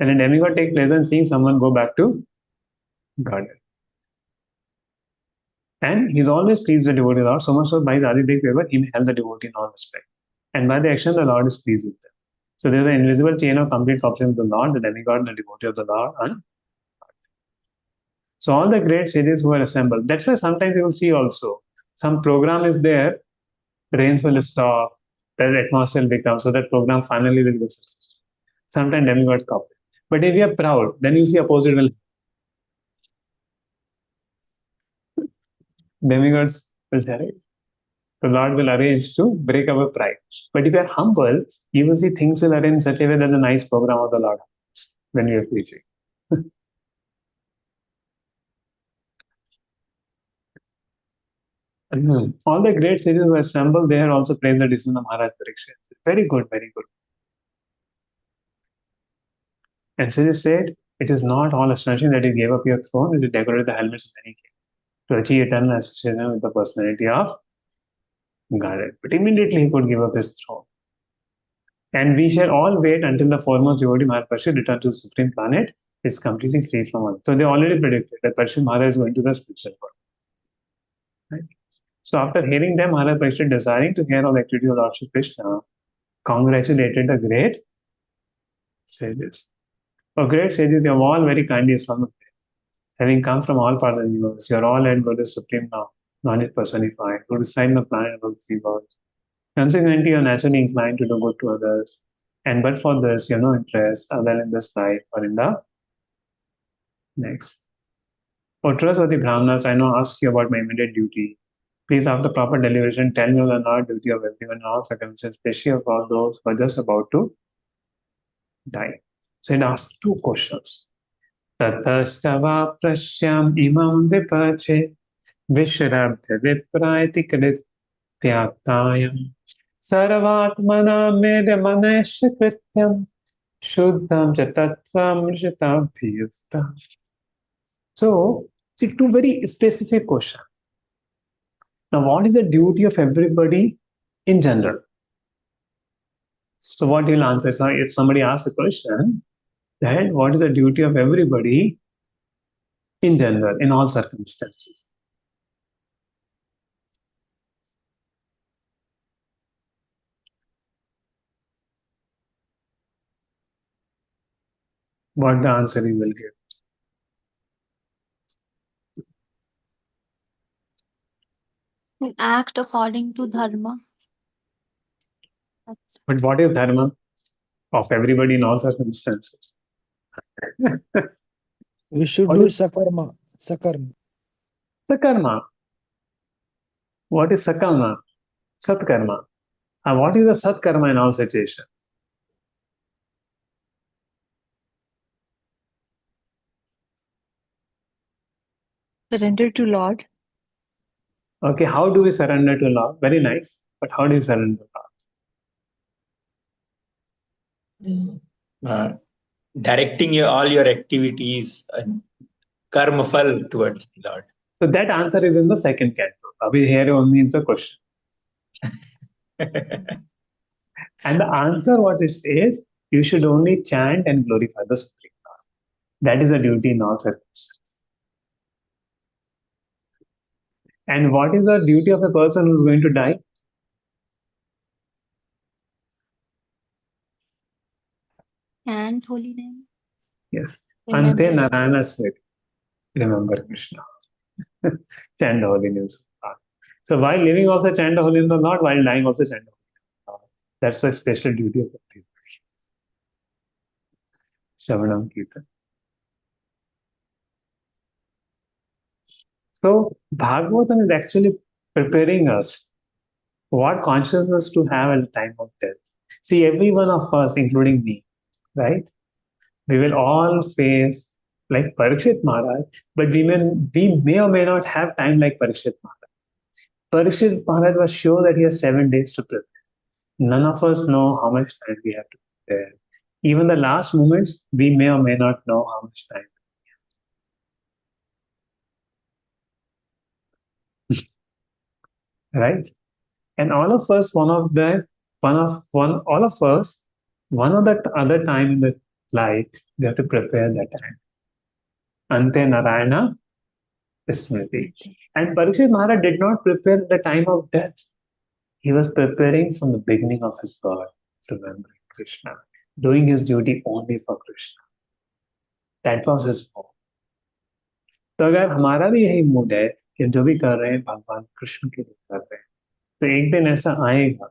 And a demigod takes pleasure in seeing someone go back to God. And he's always pleased with the devotee Lord, so much so by his Adi Big favor, he may help the devotee in all respect. And by the action, the Lord is pleased with them. So there's an invisible chain of complete cooperation with the Lord, the demigod, the devotee of the Lord. And so all the great sages who are assembled, that's why sometimes you will see also some program is there, rains will stop, the atmosphere will become, so that program finally will be successful. Sometimes demigods cooperate. But if you are proud, then you see opposite will. Demigods will say, right? The Lord will arrange to break our pride. But if you are humble, you will see things will arrange in such a way that the nice program of the Lord happens when you are preaching. All the great sages who assembled there also praise the decision of Maharaj Parikshit. Very good, very good. And sages said, it is not all astonishing that you gave up your throne, you decorated the helmets of many kings to achieve eternal association with the personality of Godhead. But immediately he could give up his throne. And we shall all wait until the foremost devotee Maharaj Parikshit returns to the supreme planet is completely free from all. So they already predicted that Parikshit Maharaj is going to the spiritual world. Right? So after hearing them, Maharaj Parikshit, desiring to hear all the activity of Lord Shri Krishna, congratulated the great sages. Oh, great sages, you have all very kindly summoned. Having come from all parts of the universe, you are all at God, the supreme knowledge personified, who decide the planet of the three worlds. Consequently, you are naturally inclined to do good to others. And but for this, you have no interest other in this life or in the next. O trustworthy Brahmanas, I now ask you about my immediate duty. Please, after proper deliberation, tell me the not duty of everyone in all circumstances, especially of all those who are just about to die. So it asks two questions. Tatashtava prasyam imam vipache vishrabdha vipraiti krityatayam sarvatmana medamanesha krityam shuddham cha tattvam rishtabhyukta. So, see, two very specific questions. Now, what is the duty of everybody in general? So, what you'll answer? So, if somebody asks a question, then what is the duty of everybody in general, in all circumstances? What the answer you will give?
Act according to dharma.
But what is dharma of everybody in all circumstances?
We should
What
do
is
sakarma. Sakarma.
sakarma? What is sakarma? Satkarma. And what is the satkarma in all situations?
Surrender to Lord.
Okay, how do we surrender to Lord? Very nice. But how do you surrender to Lord?
Directing all your activities and karma fal towards the Lord.
So that answer is in the second canto. Abhi here only is the question. And the answer, what it says, you should only chant and glorify the Supreme Lord. That is a duty in all circumstances. And what is the duty of a person who is going to die?
And holy name.
Yes.
Remember.
Ante Narayana Smriti. Remember Krishna. Chant the holy names of God. So while living also chant the holy name of God, while dying also chant the holy name of God. That's a special duty of the people. Shravanam Kirtan. So Bhagavatam is actually preparing us what consciousness to have at the time of death. See, every one of us, including me, right? We will all face like Parikshit Maharaj, but we may or may not have time like Parikshit Maharaj. Parikshit Maharaj was sure that he has 7 days to prepare. None of us know how much time we have to prepare. Even the last moments, we may or may not know how much time. Right? And all of us, one of the other time in the life, we have to prepare that time. Ante Narayana Smriti. And Parikshit Maharaj did not prepare the time of death. He was preparing from the beginning of his birth, remembering Krishna, doing his duty only for Krishna. That was his mood. तो अगर हमारा भी यही mood है कि जो भी कर रहे हैं भगवान कृष्ण के लिए कर रहे हैं, तो एक दिन ऐसा आएगा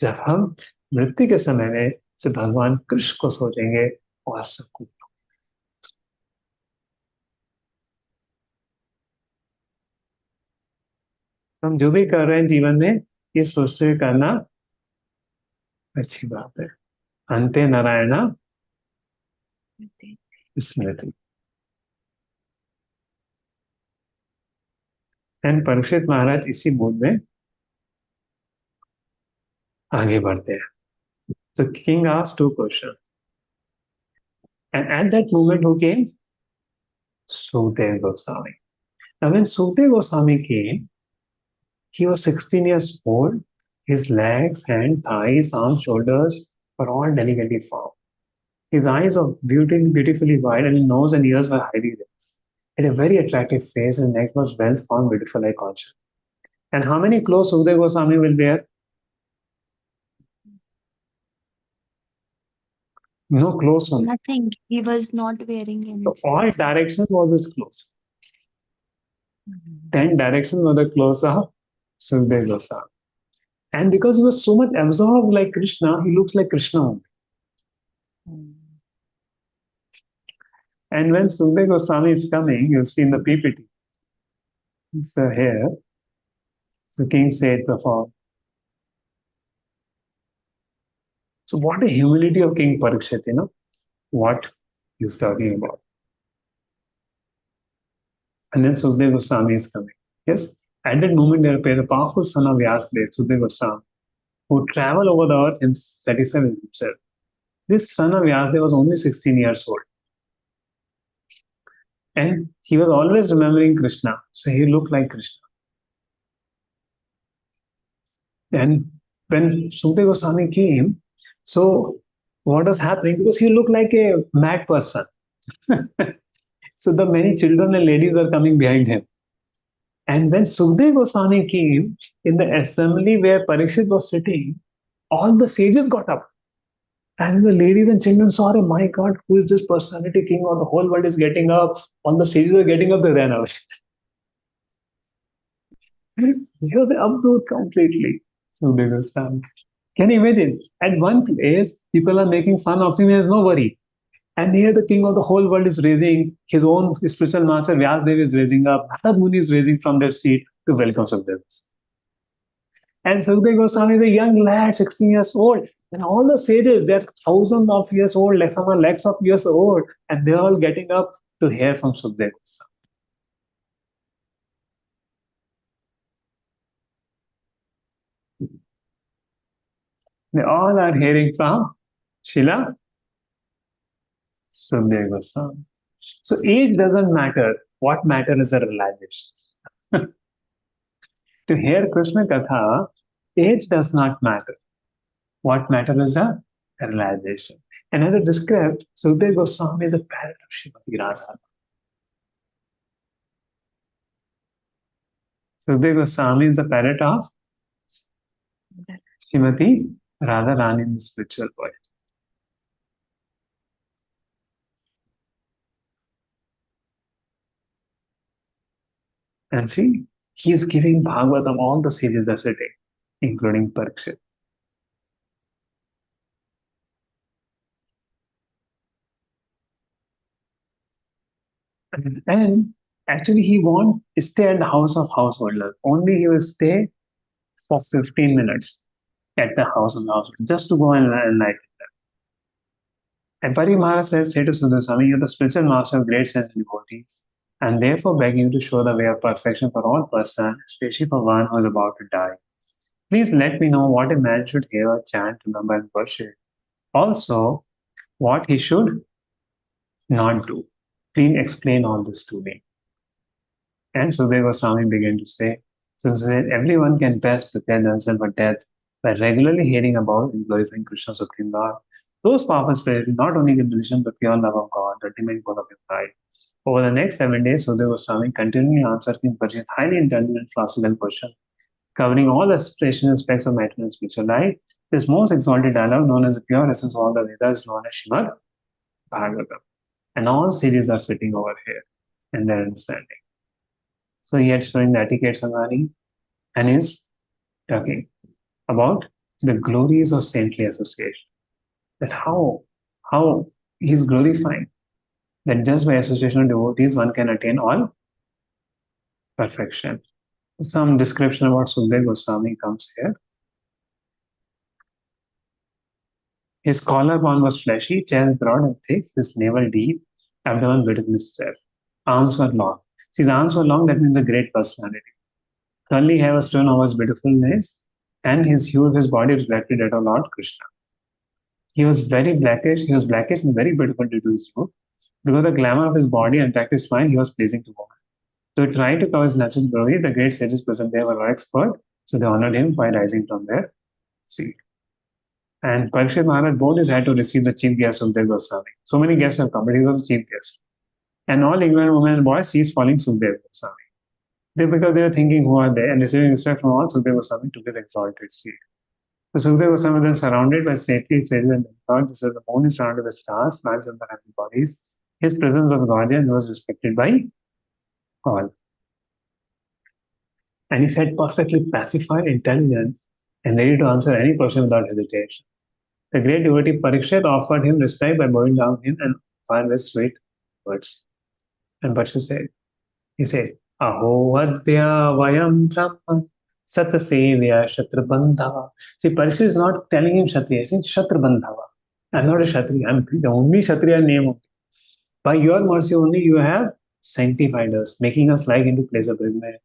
जब हम मृत्यु के समय में सिर्फ भगवान कृष्ण को सोचेंगे और सब कुछ। हम जो भी कर रहे हैं जीवन में ये सोचते हुए करना अच्छी बात है। अंते नारायण स्मृति। एंड परीक्षित महाराज इसी मूड में आगे बढ़ते हैं। So king asked two questions, and at that moment who came? Sukadev Goswami. Now when Sukadev Goswami came, he was 16 years old. His legs, hands, thighs, arms, shoulders were all delicately formed. His eyes are beautifully wide, and his nose and ears were highly raised. He had a very attractive face, and neck was well formed, beautiful like concha. And how many clothes Sukadev Goswami will wear? No clothes on.
Nothing. He was not wearing anything.
So all directions was his clothes. 10 directions were the clothes of Sukadev Goswami. And because he was so much absorbed like Krishna, he looks like Krishna only. And when Sukadev Goswami is coming, you'll see in the PPT. So here, so king said before. So what a humility of King Parikshit, what he's talking about. And then Sukadev Goswami is coming. Yes, at that moment there appeared a powerful son of Vyasadeva, Sukadev Goswami, who traveled over the earth and satisfied himself. This son of Vyasadeva was only 16 years old. And he was always remembering Krishna, so he looked like Krishna. And when Sukadev Goswami came, so what was happening? Because he looked like a mad person. So the many children and ladies were coming behind him. And when Sukadev Goswami came in the assembly where Parikshit was sitting, all the sages got up. And the ladies and children saw, oh my God, who is this personality king of the whole world is getting up? All the sages were getting up, they ran away. He was absorbed completely. Sukadev Goswami. Can you imagine? At one place, people are making fun of him, he has no worry. And here the king of the whole world is raising, his own spiritual master Vyasadeva is raising up, Narad Muni is raising from their seat to welcome Sukadev. And Sukadev Goswami is a young lad, 16 years old. And all the sages, they're thousands of years old, like some are lakhs of years old, and they're all getting up to hear from Sukadev Goswami. They all are hearing from Srila Sukadev Goswami. So age doesn't matter. What matters is the realizations. To hear Krishna Katha, age does not matter. What matters is the realization. And as I described, Sukadev Goswami is a parrot of Srimati Radha. Sukadev Goswami is the parrot of Srimati Radharani in the spiritual world. And see, he is giving Bhagavatam, all the sages are sitting, including Parikshit. And actually, he won't stay at the house of householders. Only he will stay for 15 minutes at the house of the householder, just to go and enlighten them. And Pari Maharaj says, say to Sukadev Swami, you are the spiritual master of great sense and devotees, and therefore beg you to show the way of perfection for all persons, especially for one who is about to die. Please let me know what a man should hear, chant, remember, and worship. Also, what he should not do. Please explain all this to me. And Sukadev Goswami began to say, since everyone can best prepare themselves for death by regularly hearing about and glorifying Krishna Supreme Lord, those powerful spirits not only give delusion but pure love of God, the ultimate goal of your life. Over the next 7 days, Sukadev Goswami continually answered King Parikshit's highly intelligent and philosophical questions covering all the aspirational aspects of material and spiritual life. This most exalted dialogue, known as the pure essence of all the Vedas, is known as Srimad Bhagavatam. And all series are sitting over here and they're understanding. So he had showing the etiquette Sangani and is talking about the glories of saintly association. That how he's glorifying that just by association of devotees one can attain all perfection. Some description about Sukadev Goswami comes here. His collarbone was fleshy, chest broad and thick, his navel deep, abdomen wide and square. Arms were long. See, the arms were long, that means a great personality. Curly hair was strewn over his beautifulness, and his hue of his body reflected that of Lord Krishna. He was blackish and very beautiful due to his youth. Because of the glamour of his body and attractive smile, he was pleasing to women. To try to cover his natural glory, the great sages present there were expert, so they honored him by rising from their seat. And Parikshit Maharaj bowed his head to receive the chief guest of Sukadev Goswami. So many guests have come, but he was the chief guest. And all ignorant women and boys ceased following Sukadev Goswami. Because they were thinking, who are they? And receiving respect from all, Sukadev Goswami took his exalted seat. So Sukadev Goswami was then surrounded by saintly sages and thought, just as the moon is surrounded by stars, planets, and the heavenly bodies. His presence was gorgeous and was respected by all. And he said, perfectly pacified, intelligent, and ready to answer any question without hesitation. The great devotee Parikshit offered him respect by bowing down him and fired with sweet words. And Parikshit said, Aho Adya Vayam Brahman Satasevya Shatrabandhava. See, Parikshit is not telling him Kshatriya, he's saying Shatrabandhava. I'm not a Kshatriya, I'm the only Kshatriya name. By your mercy only you have sanctified us, making us like into place of regret.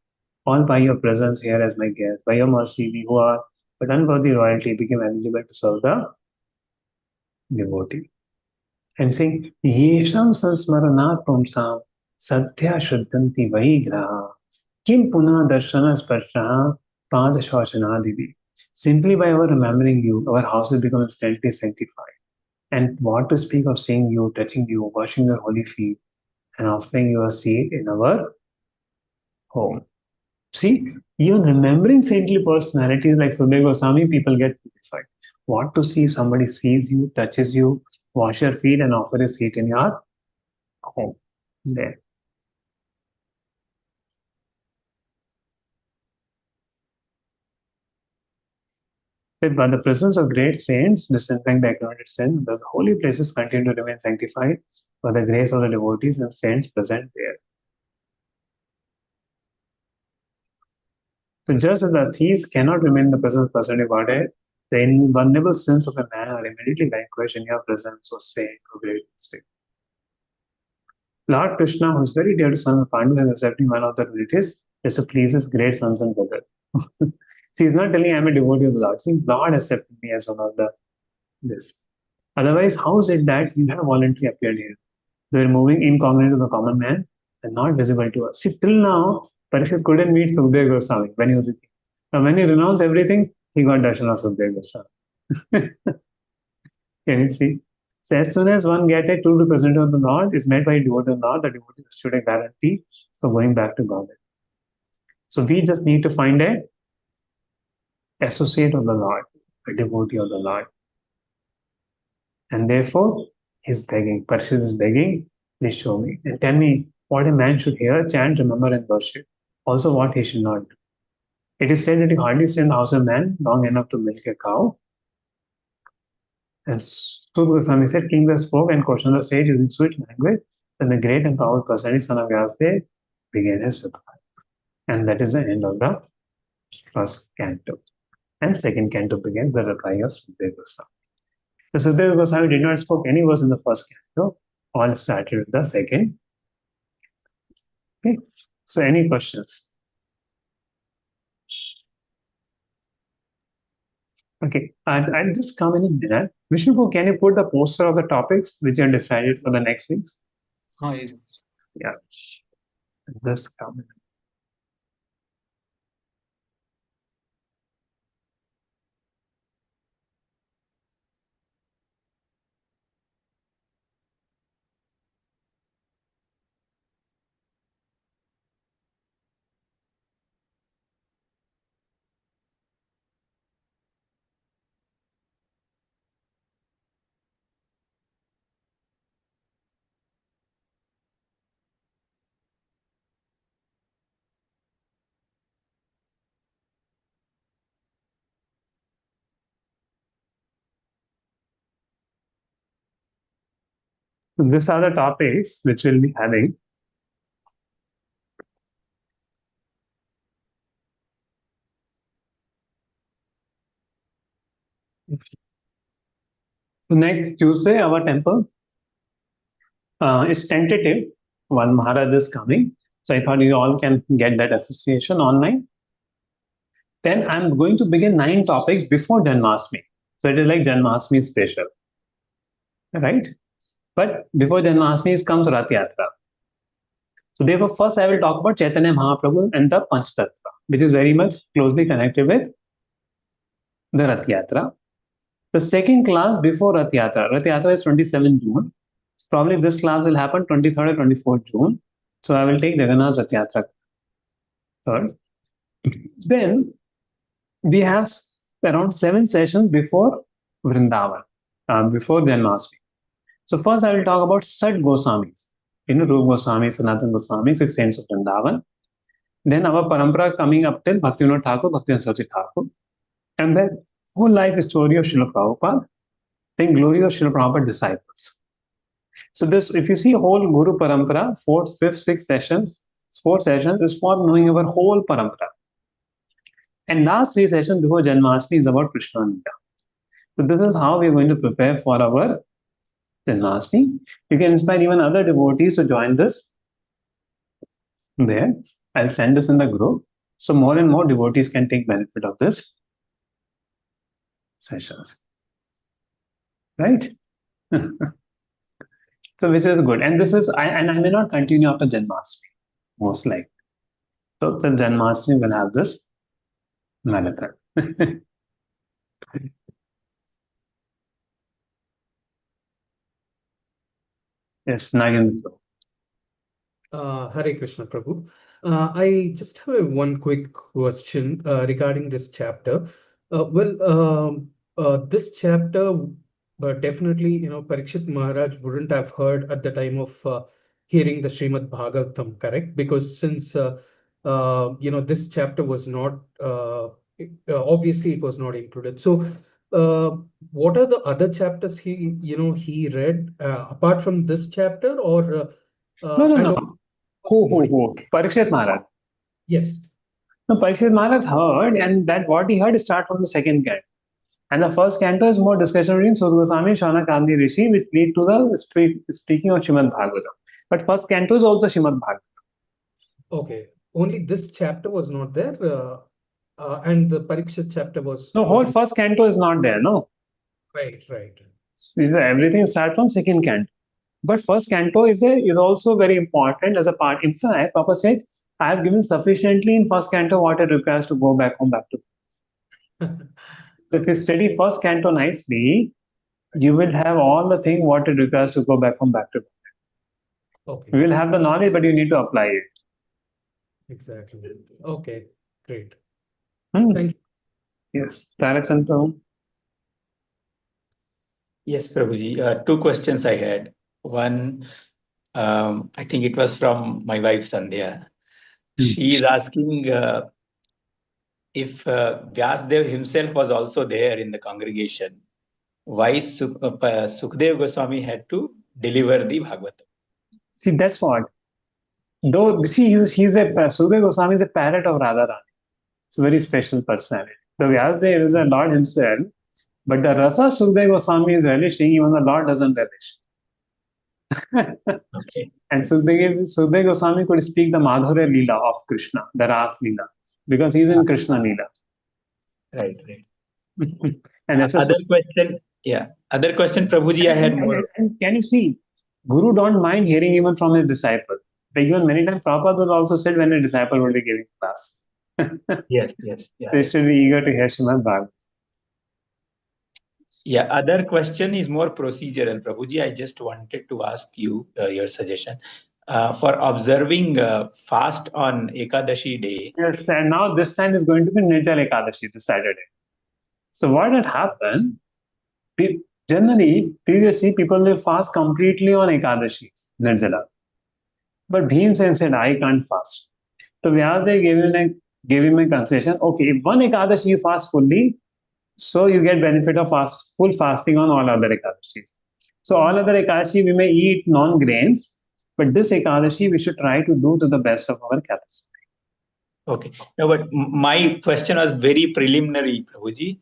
All by your presence here as my guest. By your mercy, we who are but unworthy royalty became eligible to serve the devotee. And saying, Yesham sansmaranat pumsam sadhya shuddhanti vaigraha kim puna darshana sparshaha padashvasanadivi. Simply by our remembering you, our house has become instantly sanctified. And what to speak of seeing you, touching you, washing your holy feet, and offering you a seat in our home. See, even remembering saintly personalities like Sukadev Goswami, people get purified. What to see? Somebody sees you, touches you, wash your feet, and offer a seat in your home. There. By the presence of great saints, disinfect the accumulated sin, the holy places continue to remain sanctified by the grace of the devotees and saints present there. So just as the thieves cannot remain in the presence of personality of Godhead, the invulnerable sins of a man are immediately vanquished in your presence, O saint, O great mystic. Lord Krishna, who is very dear to son of Pandu, is accepting one of the relatives just to please his great sons and brothers. See, he's not telling I'm a devotee of the Lord. See, Lord accepted me as one of the this. Otherwise, how is it that you have voluntarily appeared here? They are moving incognito to the common man and not visible to us. See, till now, Parikshit couldn't meet Sukadev Goswami when he was with him. Now, when he renounced everything, he got darshan of Sukadev Goswami. Can you see? So as soon as one gets a true representative of the Lord is met by a devotee of the Lord, the devotee should a guarantee for going back to God. So we just need to find a associate of the Lord, a devotee of the Lord. And therefore, he's begging. Parikshit is begging, please show me. And tell me what a man should hear, chant, remember, and worship. Also, what he should not do. It is said that he hardly stayed in the house of man long enough to milk a cow. And Sukadev Goswami said, King thus spoke and questioned the sage using sweet language. Then the great and powerful personality, son of Vyasdev, began his reply. And that is the end of the first canto. And second canto begins the reply of Sukadev Goswami. So Sukadev Goswami did not speak any verse in the first canto. All started with the second. Okay. So any questions? Okay, I'll just come in a minute. Vishnu, can you put the poster of the topics which are decided for the next weeks?
Oh, yes.
Yeah. Just come in. So these are the topics which we'll be having. Next Tuesday, our temple is tentative. One Maharaj is coming. So I thought you all can get that association online. Then I'm going to begin 9 topics before Janmashtami. So it is like Janmashtami special. Right? But before Janmashtami comes Rath Yatra. So therefore, first I will talk about Chaitanya Mahaprabhu and the Panchtattva, which is very much closely connected with the Rath Yatra. The second class before Rath Yatra is 27 June. Probably this class will happen 23rd or 24th June. So I will take Jagannath Rath Yatra third. Then we have around 7 sessions before Vrindavan, before Janmashtami. So first I will talk about Sat Goswamis. Rupa Goswami, Sanatana Goswami, 6 saints of Vrindavan. Then our parampara coming up till Bhaktivinoda Thakur, Bhaktivinoda Saraswati Thakur. And then whole life story of Srila Prabhupada, then glory of Srila Prabhupada disciples. So this, if you see whole Guru Parampara, 4th, 5th, 6th sessions, 4 sessions is for knowing our whole Parampara. And last 3 sessions before Janmashtami is about Krishna Lila. So this is how we are going to prepare for our Janmashtami. You can inspire even other devotees to join this there. I'll send this in the group. So more and more devotees can take benefit of this sessions. Right? So which is good. And this is, I may not continue after Janmashtami, most likely. So the Janmashtami will have this marathon. Yes, Nagendra.
Hare Krishna Prabhu. I just have one quick question regarding this chapter. This chapter definitely, Parikshit Maharaj wouldn't have heard at the time of hearing the Srimad Bhagavatam, correct? Because since this chapter was not obviously it was not included. So what are the other chapters he read apart from this chapter, or
No. Who? Parikshit Maharaj.
Yes.
No, Parikshit Maharaj heard, and that what he heard start from the second canto. And the first canto is more discussion between Sukadev Goswami and Shaunakandi Rishi, which lead to the speaking of Srimad Bhagavatam. But first canto is also Srimad Bhagavatam.
Okay. Only this chapter was not there, and the Parikshit chapter was.
No, whole first canto is not there, no?
Right.
Everything starts from second canto. But first canto is also very important as a part. In fact, Papa said, I have given sufficiently in first canto what it requires to go back home back to. If you study first canto nicely, you will have all the thing what it requires to go back home back to.
Okay.
You will have the knowledge, but you need to apply it.
Exactly. Okay. Great.
Thank you. Yes. Tarak.
Yes, Prabhuji. 2 questions I had. One, I think it was from my wife Sandhya. She is asking if Vyasdev himself was also there in the congregation, why Sukadev Goswami had to deliver the Bhagavatam.
See, that's what. Though, see, Sukadev Goswami is a parrot of Radharani. It's a very special personality. The Vyasdev is a Lord himself, but the rasa Sukadev Goswami is relishing, even the Lord doesn't relish. Okay. And Sukadev Goswami could speak the Madhurya Leela of Krishna, the Ras Leela, because he's in Krishna Leela.
Right.
And that's
other question, Prabhuji, I had more.
And can you see, Guru don't mind hearing even from his disciple. Like even many times Prabhupada will also said when a disciple will be giving class.
Yes.
They should be eager to hear Srimad Bhagavatam.
Yeah, other question is more procedural, Prabhuji. I just wanted to ask you your suggestion for observing fast on Ekadashi day.
Yes, and now this time is going to be Nirjala Ekadashi this Saturday. So what had happened, generally, previously people will fast completely on Ekadashi, Nirjala. But Bhimsen said, I can't fast. So Vyasdev gave him a concession. Okay, if one Ekadashi you fast fully, so you get benefit of full fasting on all other Ekadashis. So all other Ekadashi we may eat non-grains, but this Ekadashi we should try to do to the best of our capacity.
Okay. No, but my question was very preliminary, Prabhuji.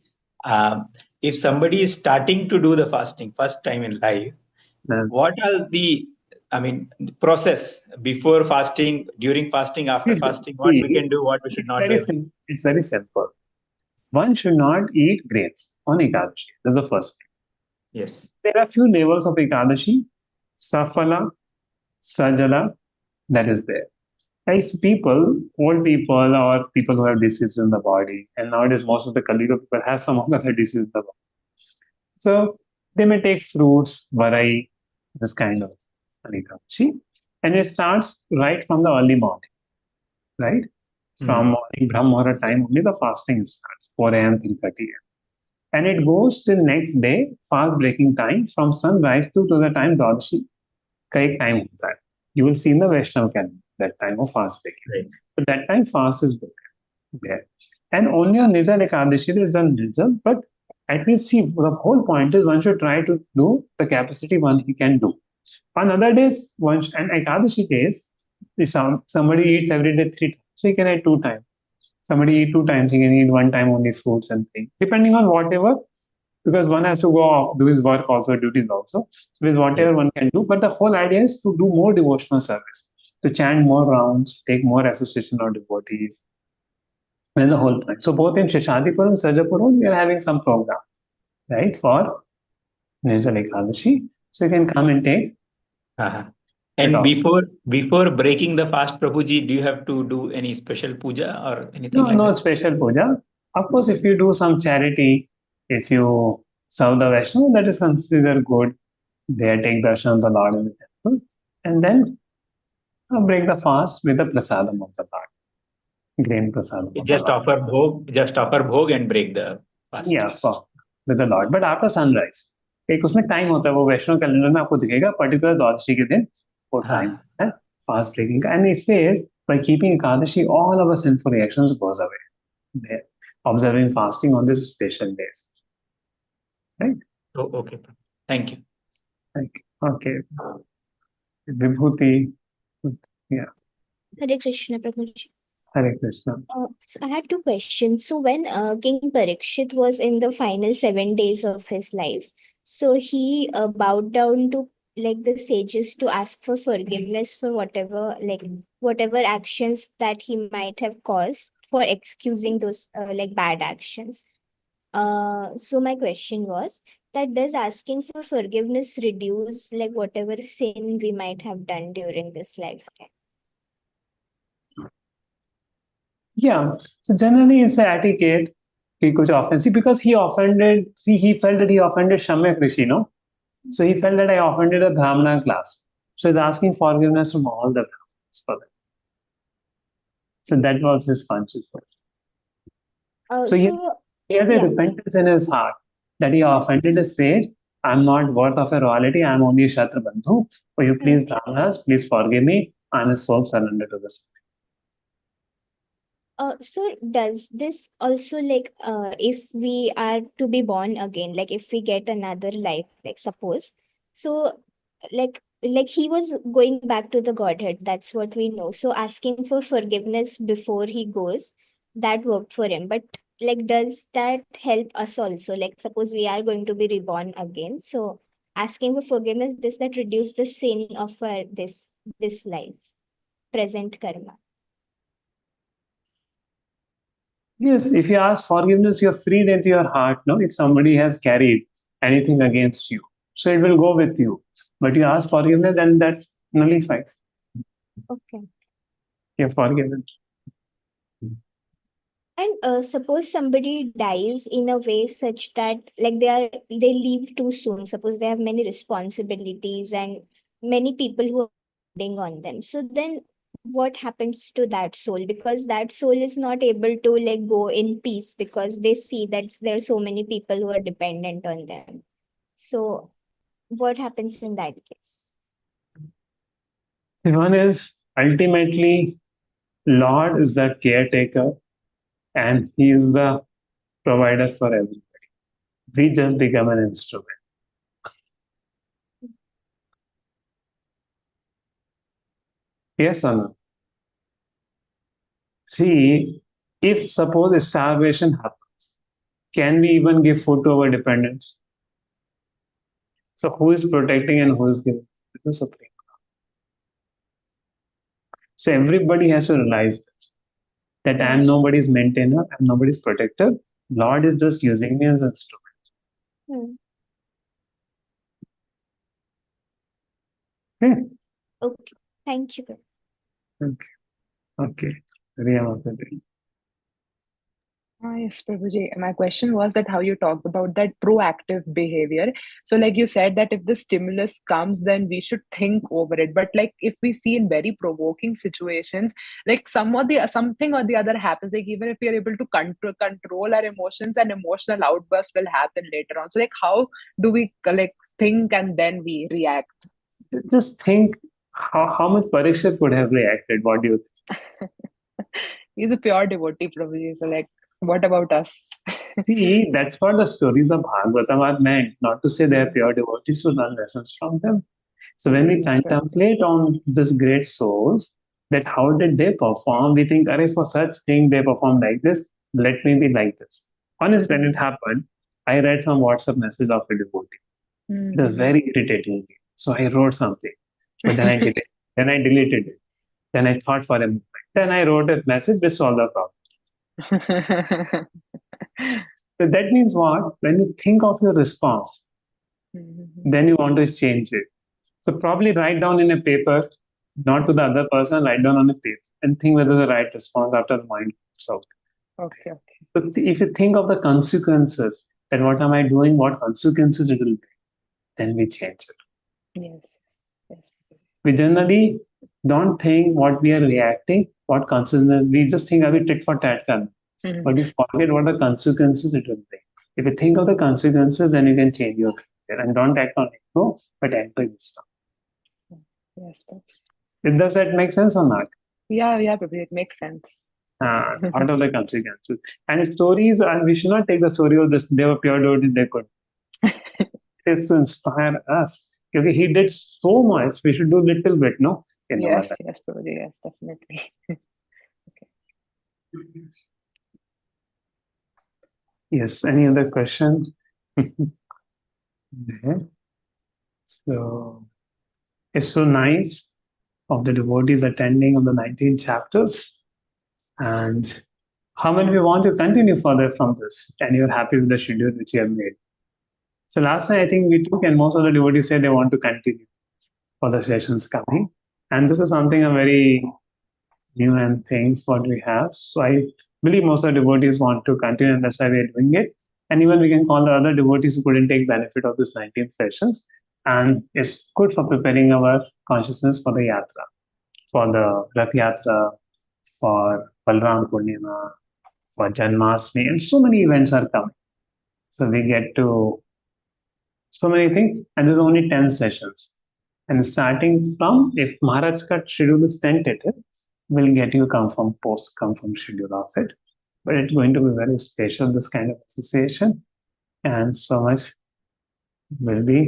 If somebody is starting to do the fasting first time in life, what are the process before fasting, during fasting, after fasting, what we can do, what we should not do?
It's very simple. One should not eat grains on Ekadashi. That's the first thing.
Yes.
There are few levels of Ekadashi. Safala, Sajala, that is there. As people, old people or people who have diseases in the body, and nowadays most of the Kali Yuga people have some other diseases in the body. So they may take fruits, varai, this kind of Ekadashi, and it starts right from the early morning, right? From morning Brahm Muhurta time only the fasting starts, 4 a.m. till 30 a.m. And it goes till next day, fast breaking time from sunrise to the time Dwadashi, correct time hota hai. You will see in the Vaishnava calendar that time of fast breaking.
Right.
But that time fast is broken there. And only on Nirjala Ekadashi there is a Nirjal, but at least see the whole point is one should try to do the capacity one he can do. On other days, and Ekadashi days, if somebody eats every day 3 times, so he can eat 2 times. Somebody eat 2 times, he can eat 1 time only fruits and things, depending on whatever, because one has to go do his work also, duties also. So with whatever one can do, but the whole idea is to do more devotional service, to chant more rounds, take more association of devotees. That's the whole point. So both in Sheshadipuram and Sajapuram, we are having some program, right, for Nirjala Ekadashi. So you can come and take.
And before breaking the fast, Prabhuji, do you have to do any special puja or anything like
No
that?
special puja. Of course, if you do some charity, if you serve the Vaishnava, that is considered good. They take darshan of the Lord in the temple, and then break the fast with the prasadam of the Lord, grain prasadam of the
Just
Lord.
offer bhog and break the fast.
Yeah, with the Lord, but after sunrise. एक उसमें time होता है, वो वैष्णव calendar में आपको दिखेगा particular द्वादशी के दिन वो टाइम है फास्ट ब्रेकिंग का, and it says by keeping Ekadashi all our sinful reactions goes away. There, observing fasting on these special days, right?
Oh, okay, thank you.
Okay, Vibhuti, yeah.
Hare Krishna, Prabhuji.
Hare Krishna.
So I had 2 questions. So when King Parikshit was in the final 7 days of his life, so he bowed down to like the sages to ask for forgiveness for whatever actions that he might have caused, for excusing those like bad actions. So my question was that does asking for forgiveness reduce like whatever sin we might have done during this lifetime?
Yeah, so generally it's an etiquette कि कुछ offensive because he felt that he offended Shamyak Rishi, no? So he felt that I offended a Brahmana class. So he's asking forgiveness from all the Brahmanas for that. So that was his consciousness. So he has a repentance in his heart that he offended a sage. I'm not worth of a royalty. I'm only a Shatrabandhu. So you please, Brahmanas, please forgive me. I'm a soul surrender to this.
So does this also like if we are to be born again, like if we get another life, like suppose, so like he was going back to the Godhead, that's what we know. So asking for forgiveness before he goes, that worked for him. But like does that help us also? Like suppose we are going to be reborn again. So asking for forgiveness, does that reduce the sin of this life, present karma?
Yes, if you ask forgiveness, you're freed into your heart, no? If somebody has carried anything against you, so it will go with you. But you ask forgiveness, then that nullifies.
Okay.
You're forgiven.
And suppose somebody dies in a way such that like they leave too soon. Suppose they have many responsibilities and many people who are depending on them. So then what happens to that soul? Because that soul is not able to like go in peace because they see that there are so many people who are dependent on them. So what happens in that case?
One is ultimately Lord is the caretaker and he is the provider for everybody. We just become an instrument. Yes or no? See, if suppose starvation happens, can we even give food to our dependents? So who is protecting and who is giving? The Supreme. So everybody has to realize this, that I am nobody's maintainer, I am nobody's protector. Lord is just using me as an instrument. Okay.
Okay. Thank you.
Okay. Okay. Riya Mataji.
Yes, Prabhuji. My question was that how you talked about that proactive behavior. So, like you said, that if the stimulus comes, then we should think over it. But like if we see in very provoking situations, like something or the other happens, like even if we are able to control our emotions, an emotional outburst will happen later on. So, like how do we like think and then we react?
Just think how much Parikshit would have reacted. What do you think?
He's a pure devotee, Prabhuji. So, like, what about us?
See, that's what the stories of Bhagavatam are meant, not to say they are pure devotees to learn lessons from them. So when we
That's right.
contemplate on these great souls, that how did they perform, we think, Array, for such thing they perform like this, let me be like this. Honestly, when it happened, I read some WhatsApp message of a devotee. It was very irritating. So I wrote something, but then I deleted it. Then I deleted it. Then I thought for a moment. Then I wrote a message which solved the problem. So that means what? When you think of your response, then you want to change it. So probably write down in a paper, not to the other person, write down on a paper and think whether the right response after the mind comes out.
Okay.
So if you think of the consequences, then what am I doing? What consequences it will bring? Then we change it.
Yes.
We generally don't think what we are reacting, what consequences. We just think, are we tit for tat? But we forget what the consequences it will bring. If you think of the consequences, then you can change your behavior and don't act on ego, but act by wisdom.
Yes, boss.
Does that make sense or not?
Yeah, Prabhuji, it makes sense.
Thought of the consequences. And stories, we should not take the story of this, they were pure devotees, they could. It is to inspire us. Because he did so much, we should do little bit, no? In our
Yes,
life.
Prabhuji, yes, definitely.
Yes, any other question? Okay. So it's so nice of the devotees attending on the 19 chapters. And how many we want to continue further from this? And you're happy with the schedule which you have made. So last time I think we took, and most of the devotees said they want to continue for the sessions coming. And this is something a very new and things what we have. So I believe most of the devotees want to continue, and that's why we're doing it. And even we can call the other devotees who couldn't take benefit of this 19 sessions. And it's good for preparing our consciousness for the yatra, for the Rath Yatra, for Balram Purnima, for Janmashtami, and so many events are coming. So we get to so many things, and there's only 10 sessions. And starting from, if Maharaj Cut schedule is tentative, we'll get you confirm schedule of it. But it's going to be very special, this kind of association. And so much will be